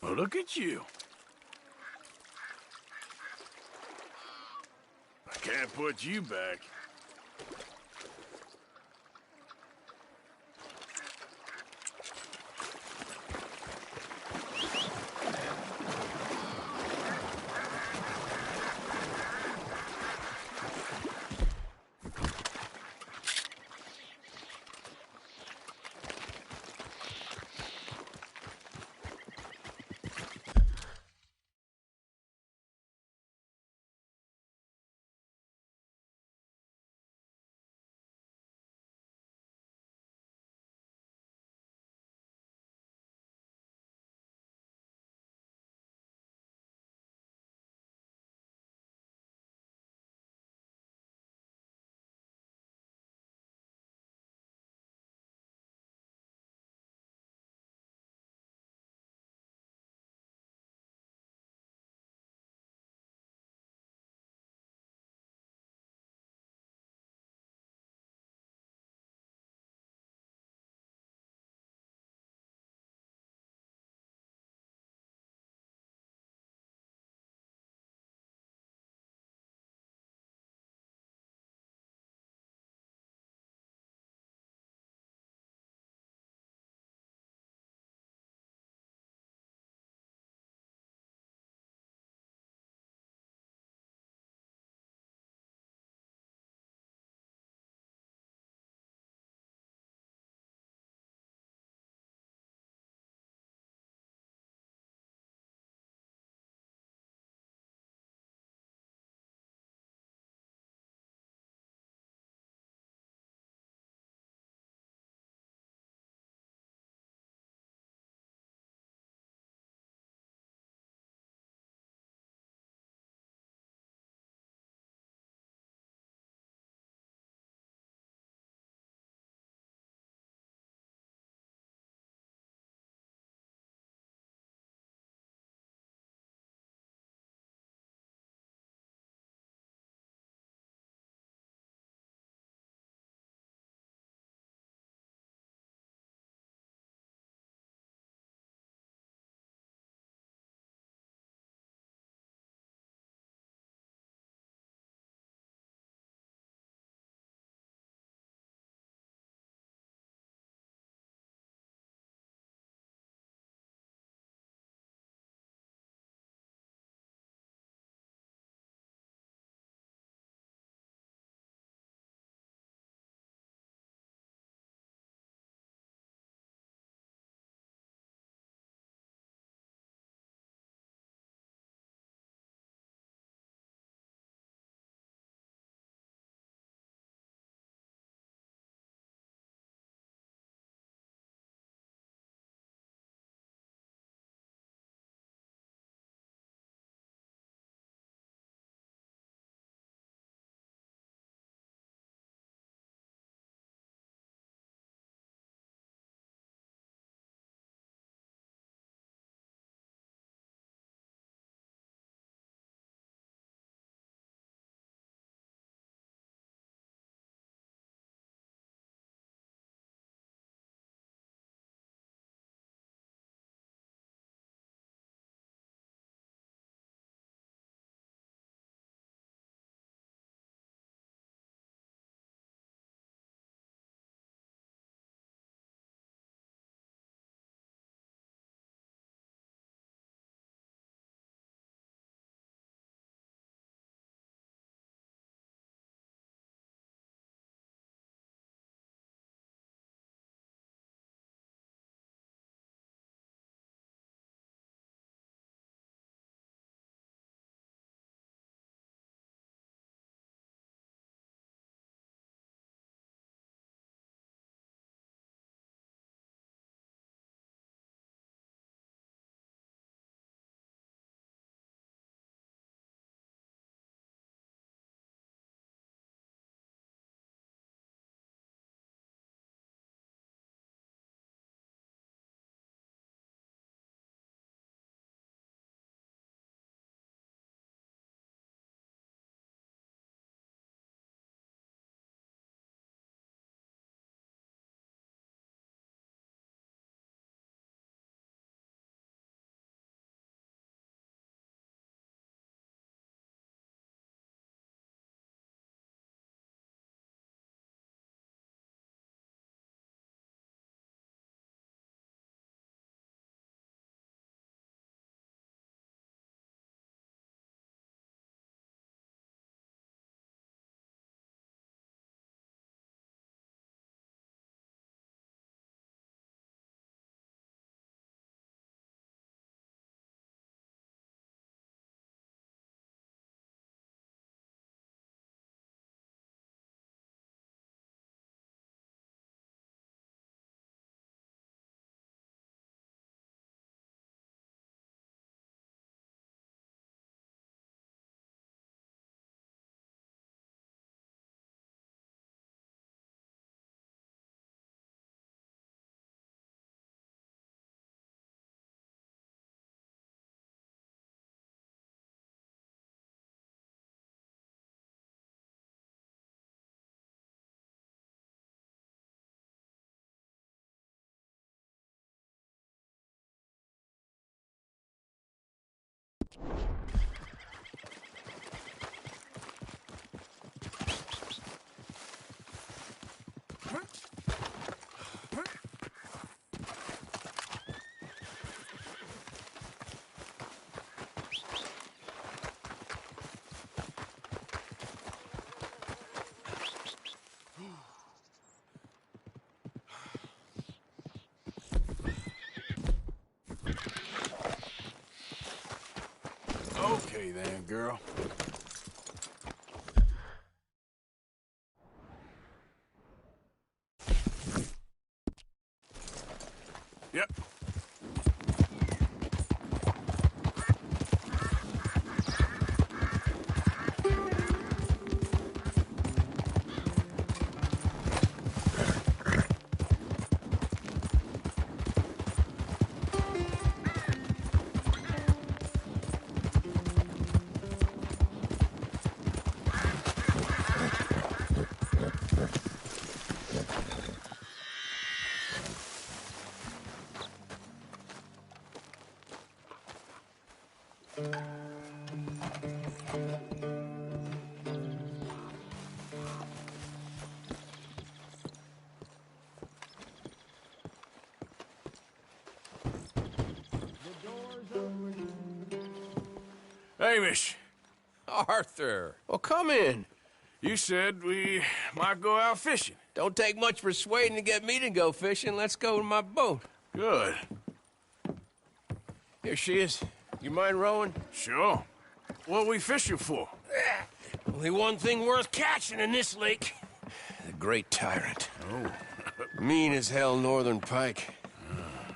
Well, look at you. I can't put you back. Okay then, girl. Yep. Hamish. Arthur, well, come in. You said we might go out fishing. Don't take much persuading to get me to go fishing. Let's go to my boat. Good. Here she is. You mind rowing? Sure. What are we fishing for? Only one thing worth catching in this lake. The Great Tyrant. Oh. Mean as hell northern pike.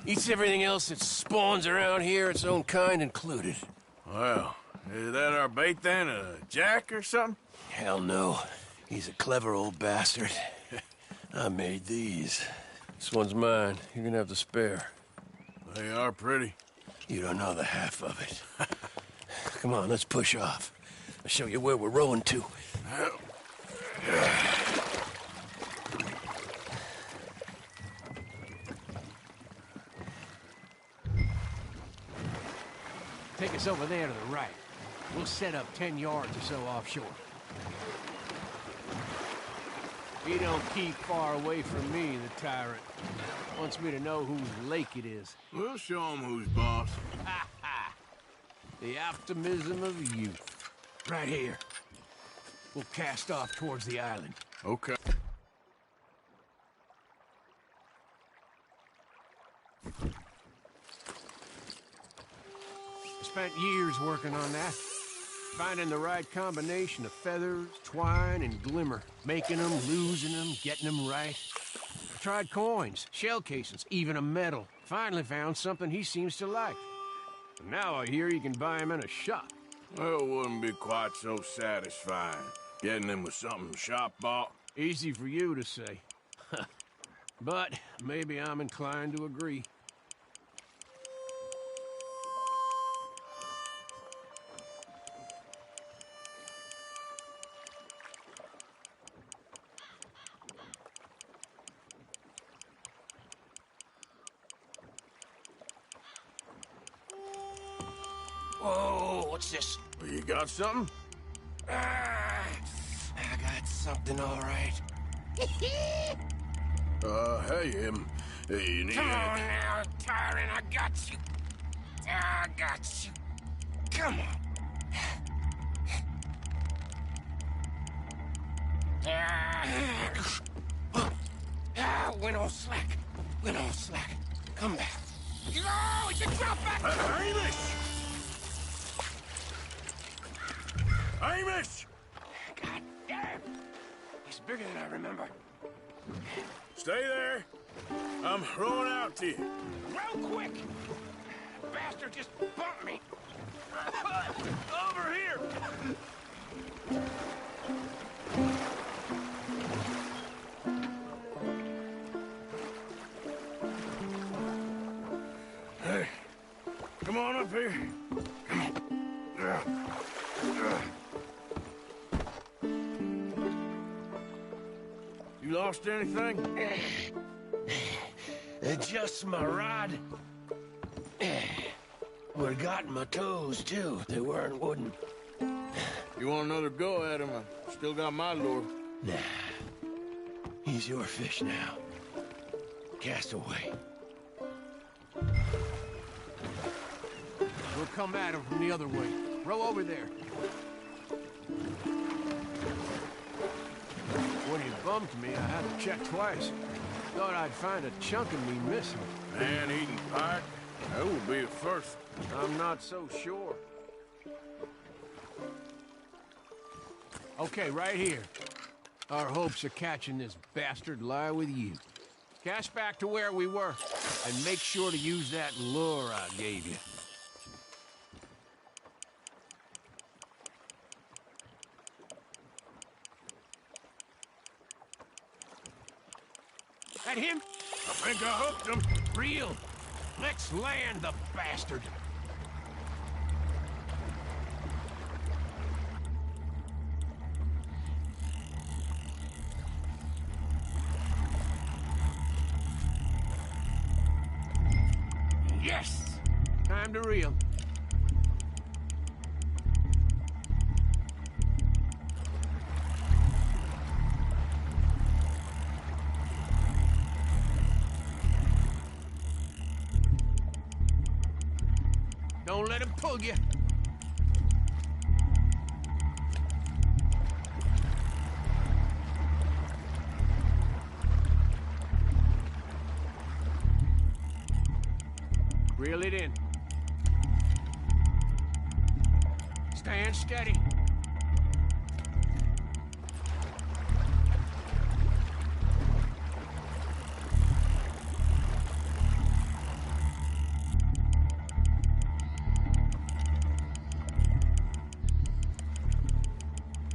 Eats everything else that spawns around here, its own kind included. Well, is that our bait then? A jack or something? Hell no. He's a clever old bastard. I made these. This one's mine. You're gonna have to spare. They are pretty. You don't know the half of it. Come on, let's push off. I'll show you where we're rowing to. Take us over there to the right. We'll set up 10 yards or so offshore. He don't keep far away from me, the tyrant. Wants me to know whose lake it is. We'll show him who's boss. Ha ha! The optimism of youth. Right here. We'll cast off towards the island. Okay. I spent years working on that. Finding the right combination of feathers, twine, and glimmer. Making them, losing them, getting them right. I tried coins, shell casings, even a medal. Finally found something he seems to like. And now I hear you can buy them in a shop. Well, it wouldn't be quite so satisfying. Getting them with something shop bought. Easy for you to say. But maybe I'm inclined to agree. Whoa, what's this? You got something? I got something, all right. Hey, him. Hey, you need Come on now, tyrant, I got you. I got you. Come on. Went all slack. Went all slack. Come back. No, you drop back. Hamish! Hamish! God damn. He's bigger than I remember. Stay there. I'm rowing out to you. Real quick. Bastard just bumped me. Over here. Hey, come on up here. Come on. You lost anything? Just my rod. Would've gotten my toes, too, if they weren't wooden. You want another go at him? I still got my lure. Nah. He's your fish now. Cast away. We'll come at him from the other way. Row over there. When he bumped me, I had to check twice. Thought I'd find a chunk of me missing. Man-eating pike? That would be a first. I'm not so sure. Okay, right here. Our hopes of catching this bastard lie with you. Cash back to where we were, and make sure to use that lure I gave you. That him? I think I hooked him. Real. Let's land the bastard. Yes! Time to reel. Don't let him pull you. Reel it in. Stand steady.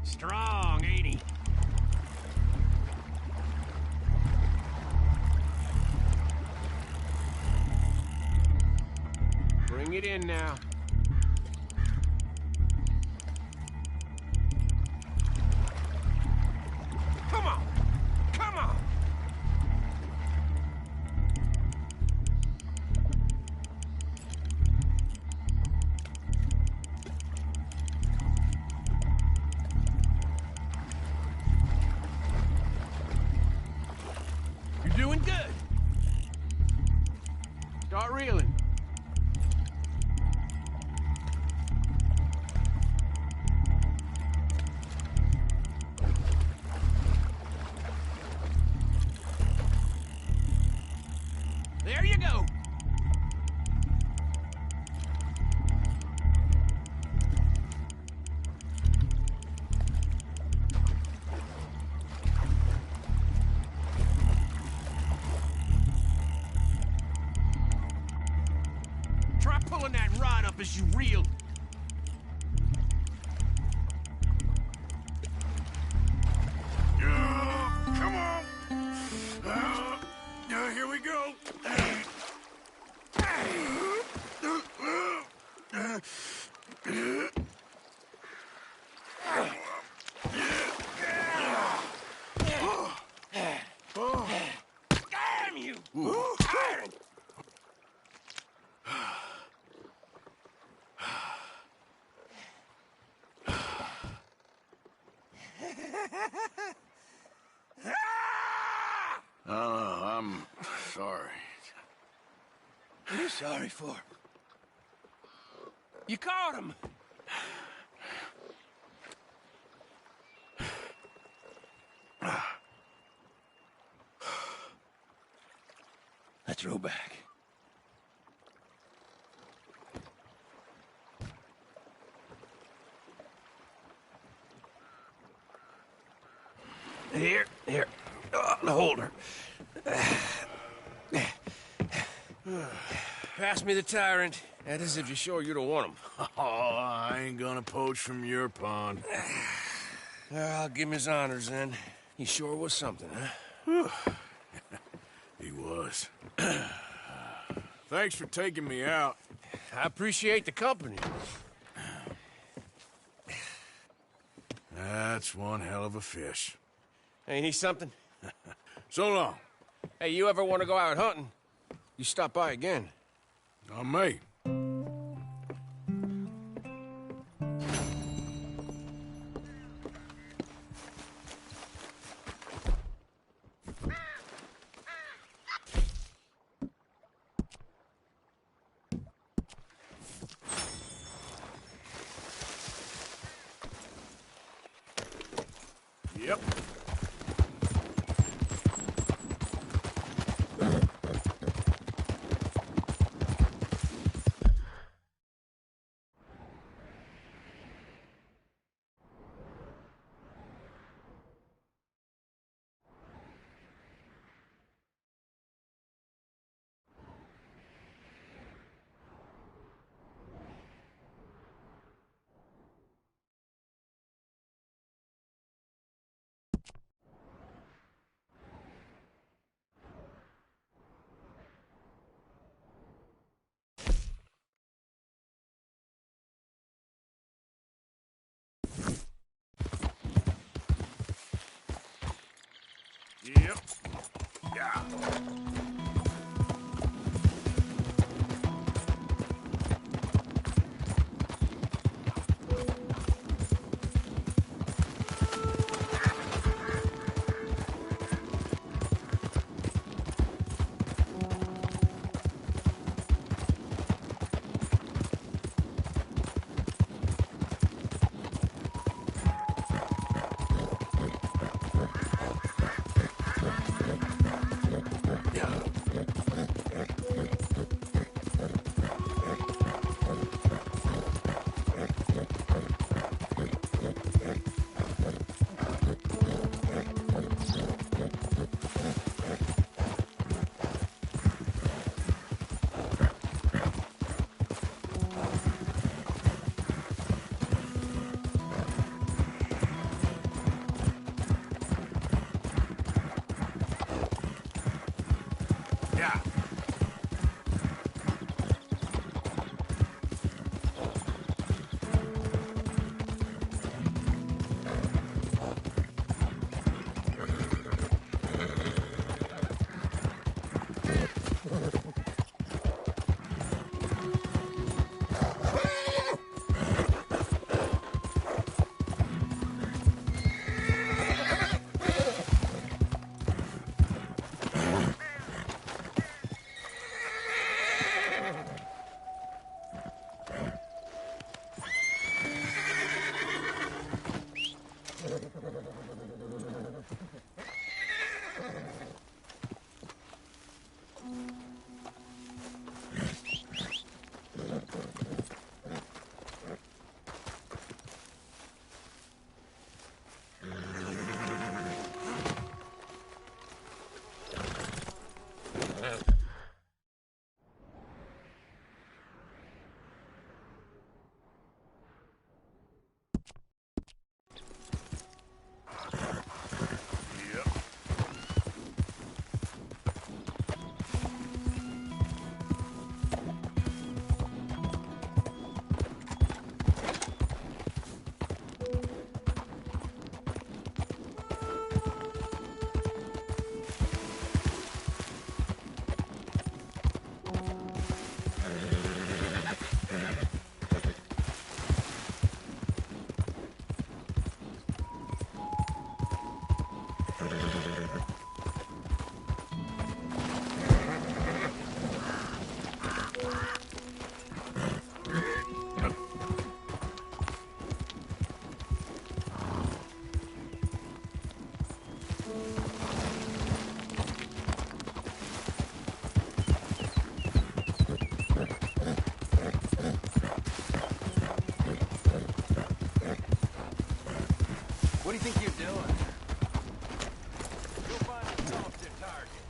Strong, ain't he? Bring it in now. Come on! Come on! You're doing good. Start reeling. There you go. Try pulling that rod up as you reel. Come on. Here we go. Damn you! I'm sorry. What are you sorry for? You caught him. Let's row back. Here. Hold her. Pass me the tyrant. That is if you're sure you don't want him. Oh, I ain't gonna poach from your pond. I'll give him his honors then. He sure was something, huh? He was. Thanks for taking me out. I appreciate the company. That's one hell of a fish. Ain't he something? So long. Hey, you ever want to go out hunting? You stop by again. On me. Yep. Yep. Yeah. What do you think you're doing? Go find a softer target.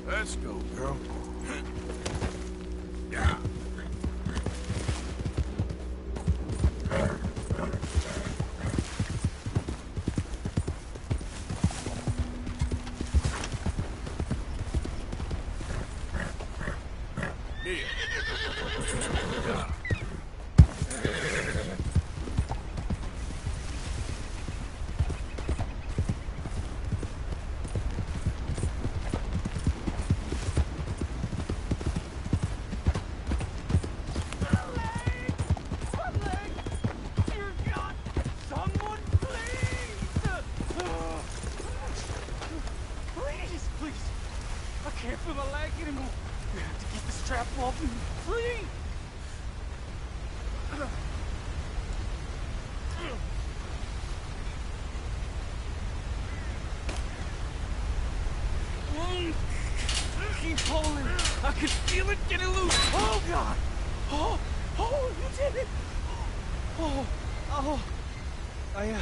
Let's go, girl. Yeah. feel it getting loose. Oh, God. Oh, you did it. I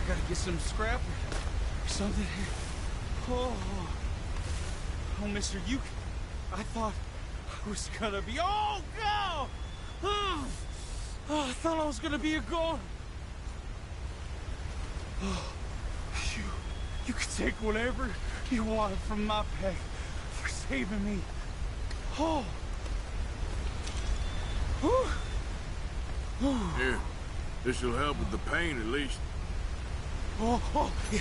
gotta get some scrap or something here. Oh, mister, I thought I was gonna be, oh, no! Oh, I thought I was gonna be a goner. Oh, you can take whatever you want from my peg for saving me. Oh. Here, this'll help with the pain at least. Oh, yeah.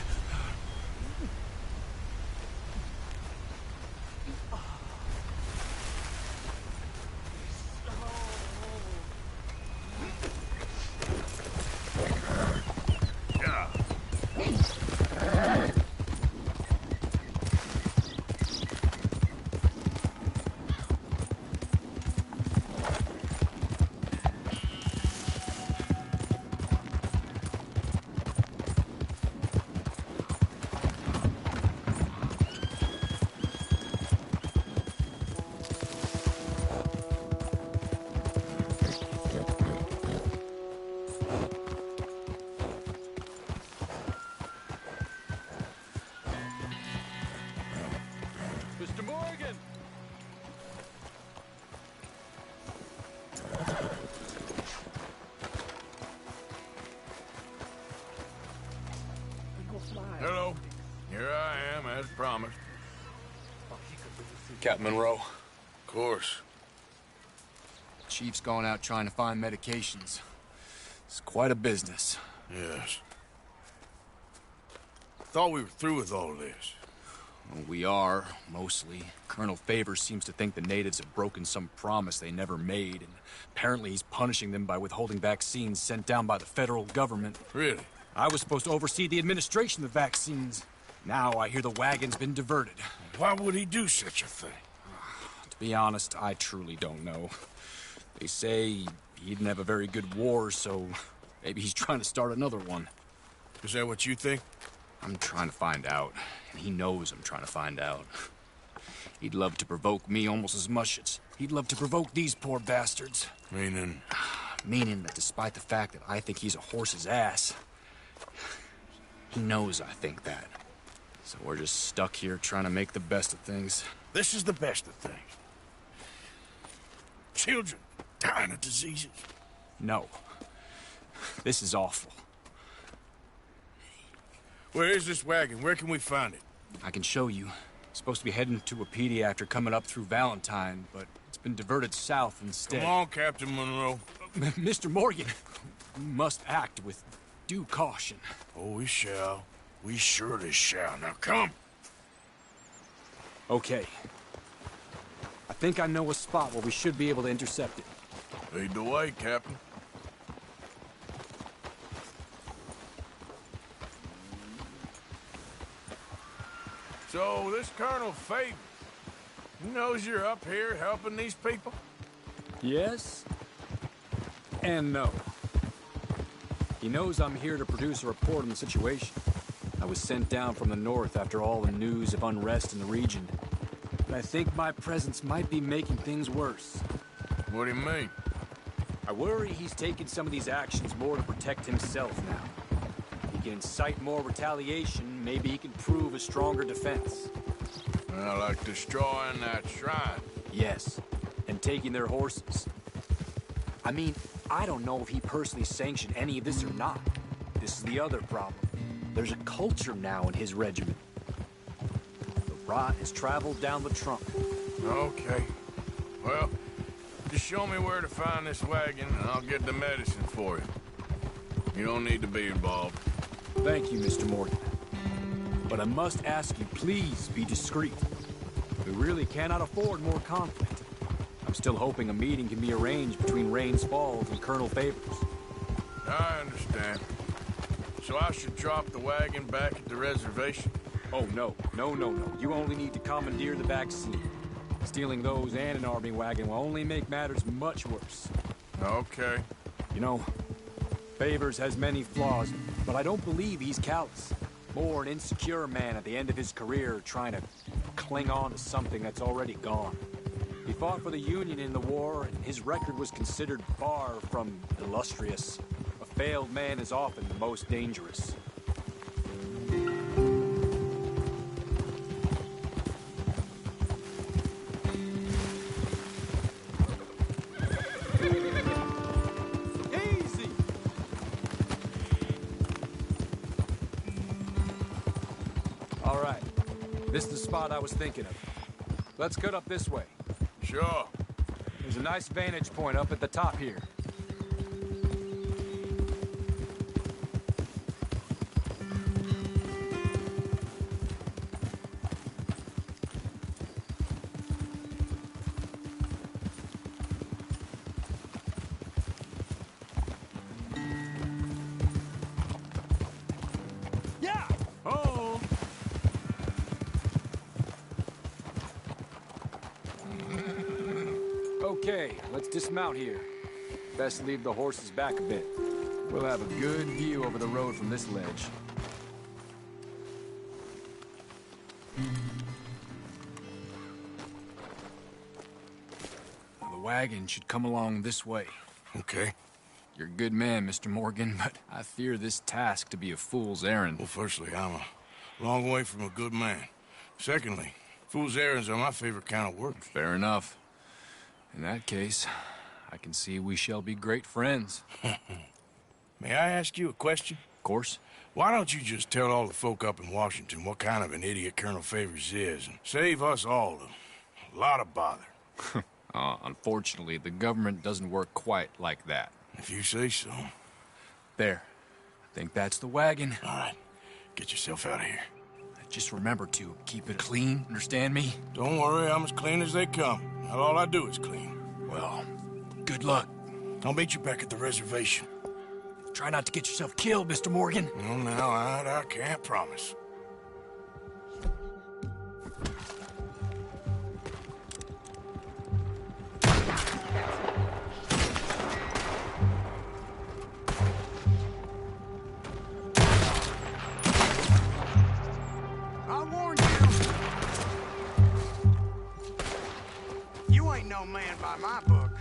Mr. Morgan! Hello. Here I am, as promised. Captain Monroe. Of course. Chief's gone out trying to find medications. It's quite a business. Yes. Thought we were through with all this. Well, we are, mostly. Colonel Favors seems to think the natives have broken some promise they never made, and apparently he's punishing them by withholding vaccines sent down by the federal government. Really? I was supposed to oversee the administration of the vaccines. Now I hear the wagon's been diverted. Why would he do such a thing? To be honest, I truly don't know. They say he didn't have a very good war, so maybe he's trying to start another one. Is that what you think? I'm trying to find out, and he knows I'm trying to find out. He'd love to provoke me almost as much as he'd love to provoke these poor bastards. Meaning? Meaning that despite the fact that I think he's a horse's ass, he knows I think that. So we're just stuck here trying to make the best of things. This is the best of things. Children dying of diseases. No. This is awful. Where is this wagon? Where can we find it? I can show you. It's supposed to be heading to Wapiti after coming up through Valentine, but it's been diverted south instead. Come on, Captain Monroe. Mr. Morgan, we must act with due caution. Oh, we shall. We surely shall. Now come. Okay. I think I know a spot where we should be able to intercept it. Lead the way, Captain. So, this Colonel Favors, he knows you're up here helping these people? Yes. And no. He knows I'm here to produce a report on the situation. I was sent down from the north after all the news of unrest in the region. But I think my presence might be making things worse. What do you mean? I worry he's taking some of these actions more to protect himself now. He can incite more retaliation, maybe he can prove a stronger defense. Well, like destroying that shrine. Yes, and taking their horses. I mean, I don't know if he personally sanctioned any of this or not. This is the other problem. There's a culture now in his regiment. The rot has traveled down the trunk. Okay. Well, just show me where to find this wagon, and I'll get the medicine for you. You don't need to be involved. Thank you, Mr. Morgan. But I must ask you, please be discreet. We really cannot afford more conflict. I'm still hoping a meeting can be arranged between Rains Falls and Colonel Favors. I understand. So I should drop the wagon back at the reservation? Oh, no. No. You only need to commandeer the vaccine. Stealing those and an army wagon will only make matters much worse. Okay. You know, Favors has many flaws, but I don't believe he's callous. More an insecure man at the end of his career trying to cling on to something that's already gone. He fought for the Union in the war, and his record was considered far from illustrious. A failed man is often the most dangerous. Easy! All right. This is the spot I was thinking of. Let's cut up this way. Sure. There's a nice vantage point up at the top here. Yeah! Hold! Okay, let's dismount here. Best leave the horses back a bit. We'll have a good view over the road from this ledge. The wagon should come along this way. Okay. You're a good man, Mr. Morgan, but I fear this task to be a fool's errand. Well, firstly, I'm a long way from a good man. Secondly, fool's errands are my favorite kind of work. Fair enough. In that case, I can see we shall be great friends. May I ask you a question? Of course. Why don't you just tell all the folk up in Washington what kind of an idiot Colonel Favors is and save us all a lot of bother? Unfortunately, the government doesn't work quite like that. If you say so. There. I think that's the wagon. All right. Get yourself out of here. Just remember to keep it clean, understand me? Don't worry, I'm as clean as they come. Not all I do is clean. Well, good luck. I'll meet you back at the reservation. Try not to get yourself killed, Mr. Morgan. Well, now, I can't promise. I warned you. You ain't no man by my book.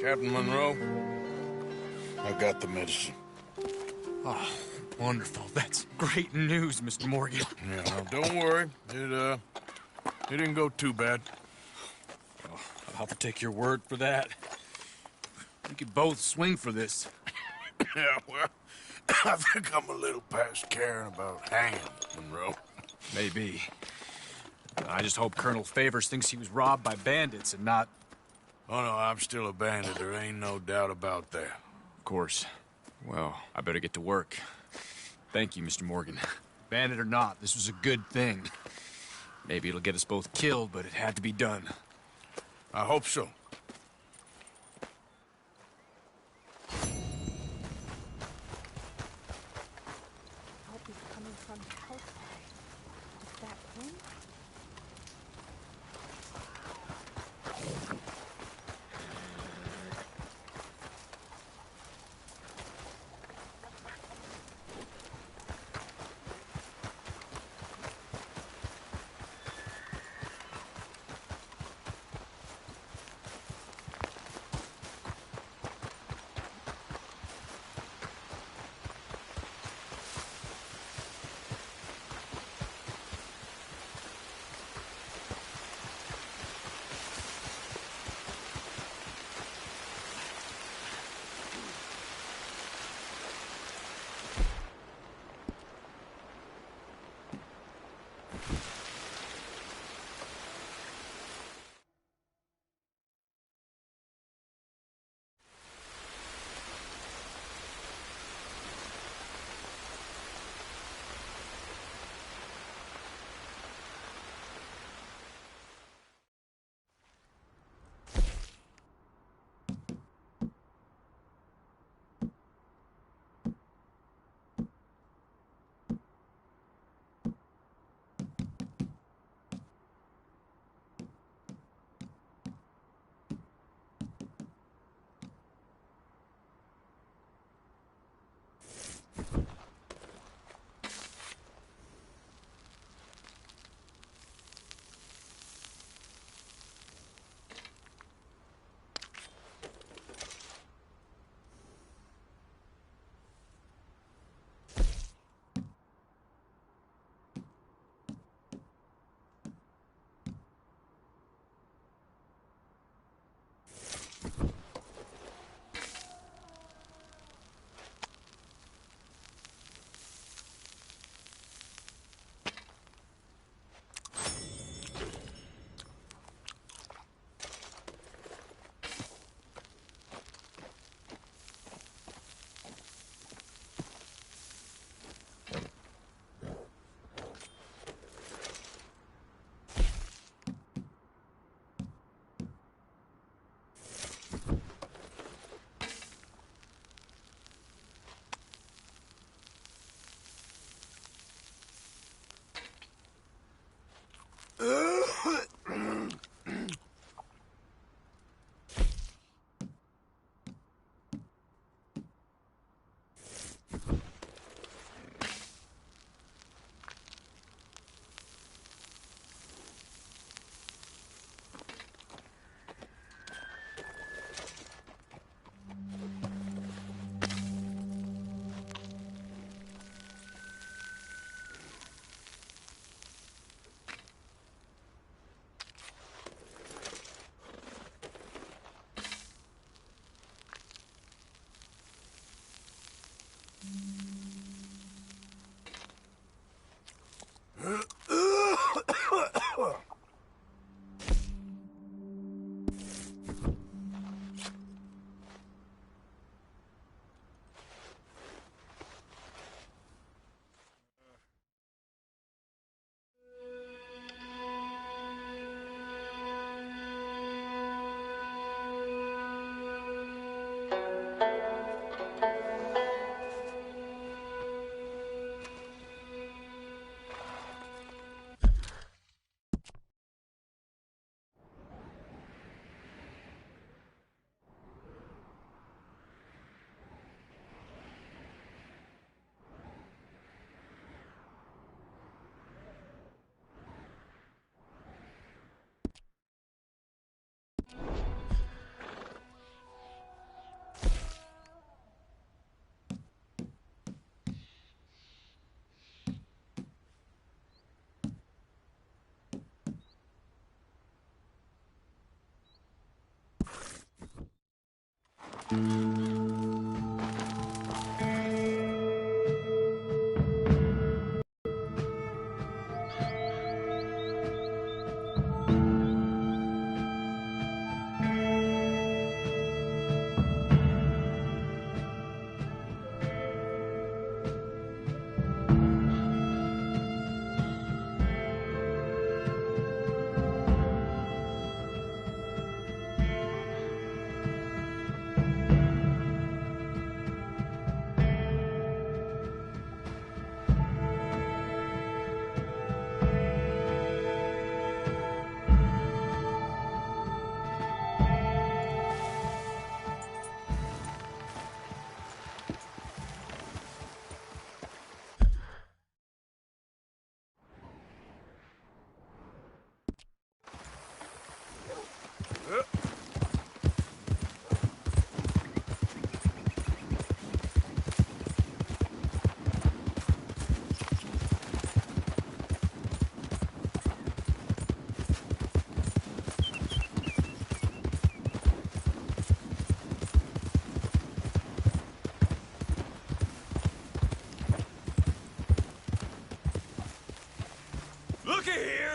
Captain Monroe, I got the medicine. Oh, wonderful. That's great news, Mr. Morgan. Yeah, no, don't worry. It didn't go too bad. Oh, I'll have to take your word for that. We could both swing for this. Yeah, well, I think I'm a little past caring about hanging, Monroe. Maybe. I just hope Colonel Favors thinks he was robbed by bandits and not... Oh, no, I'm still a bandit. There ain't no doubt about that. Of course. Well, I better get to work. Thank you, Mr. Morgan. Bandit or not, this was a good thing. Maybe it'll get us both killed, but it had to be done. I hope so. Help is coming from outside. Is that him?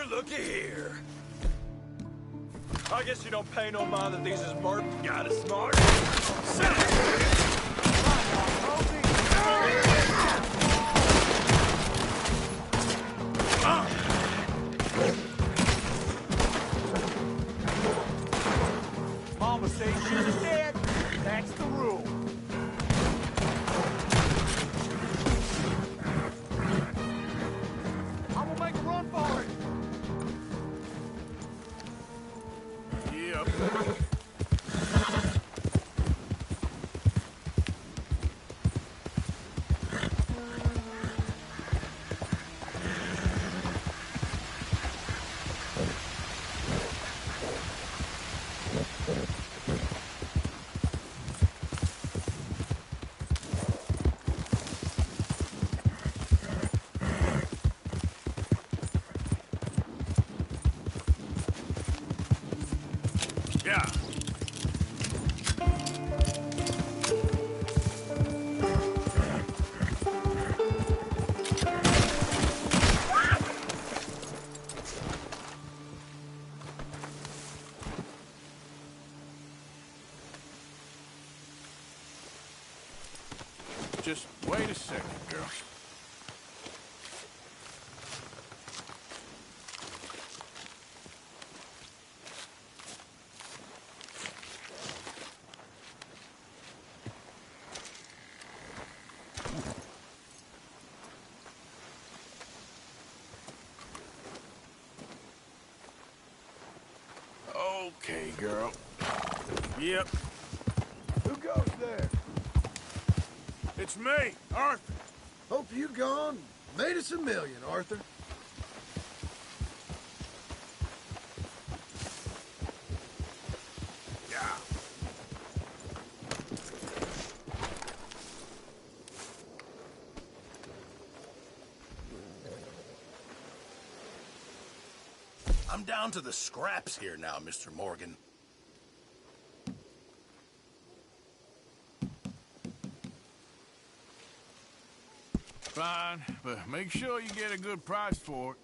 Looky here. I guess you don't pay no mind that these is marked. Got it, smart. Mama says she's dead. That's the rule. I'm gonna make a run for it. Yep. Yeah. Just wait a second, girl. Okay, girl. Yep. Who goes there? It's me, Arthur. Hope you gone. Made us $1 million, Arthur. Yeah. I'm down to the scraps here now, Mr. Morgan. Fine, but make sure you get a good price for it.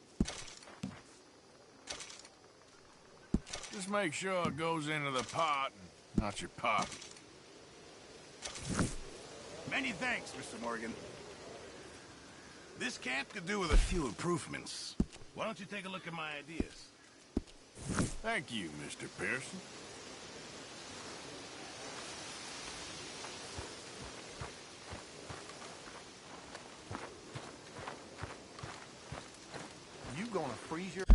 Just make sure it goes into the pot and not your pocket. Many thanks, Mr. Morgan. This camp could do with a few improvements. Why don't you take a look at my ideas? Thank you, Mr. Pearson. You gonna freeze your...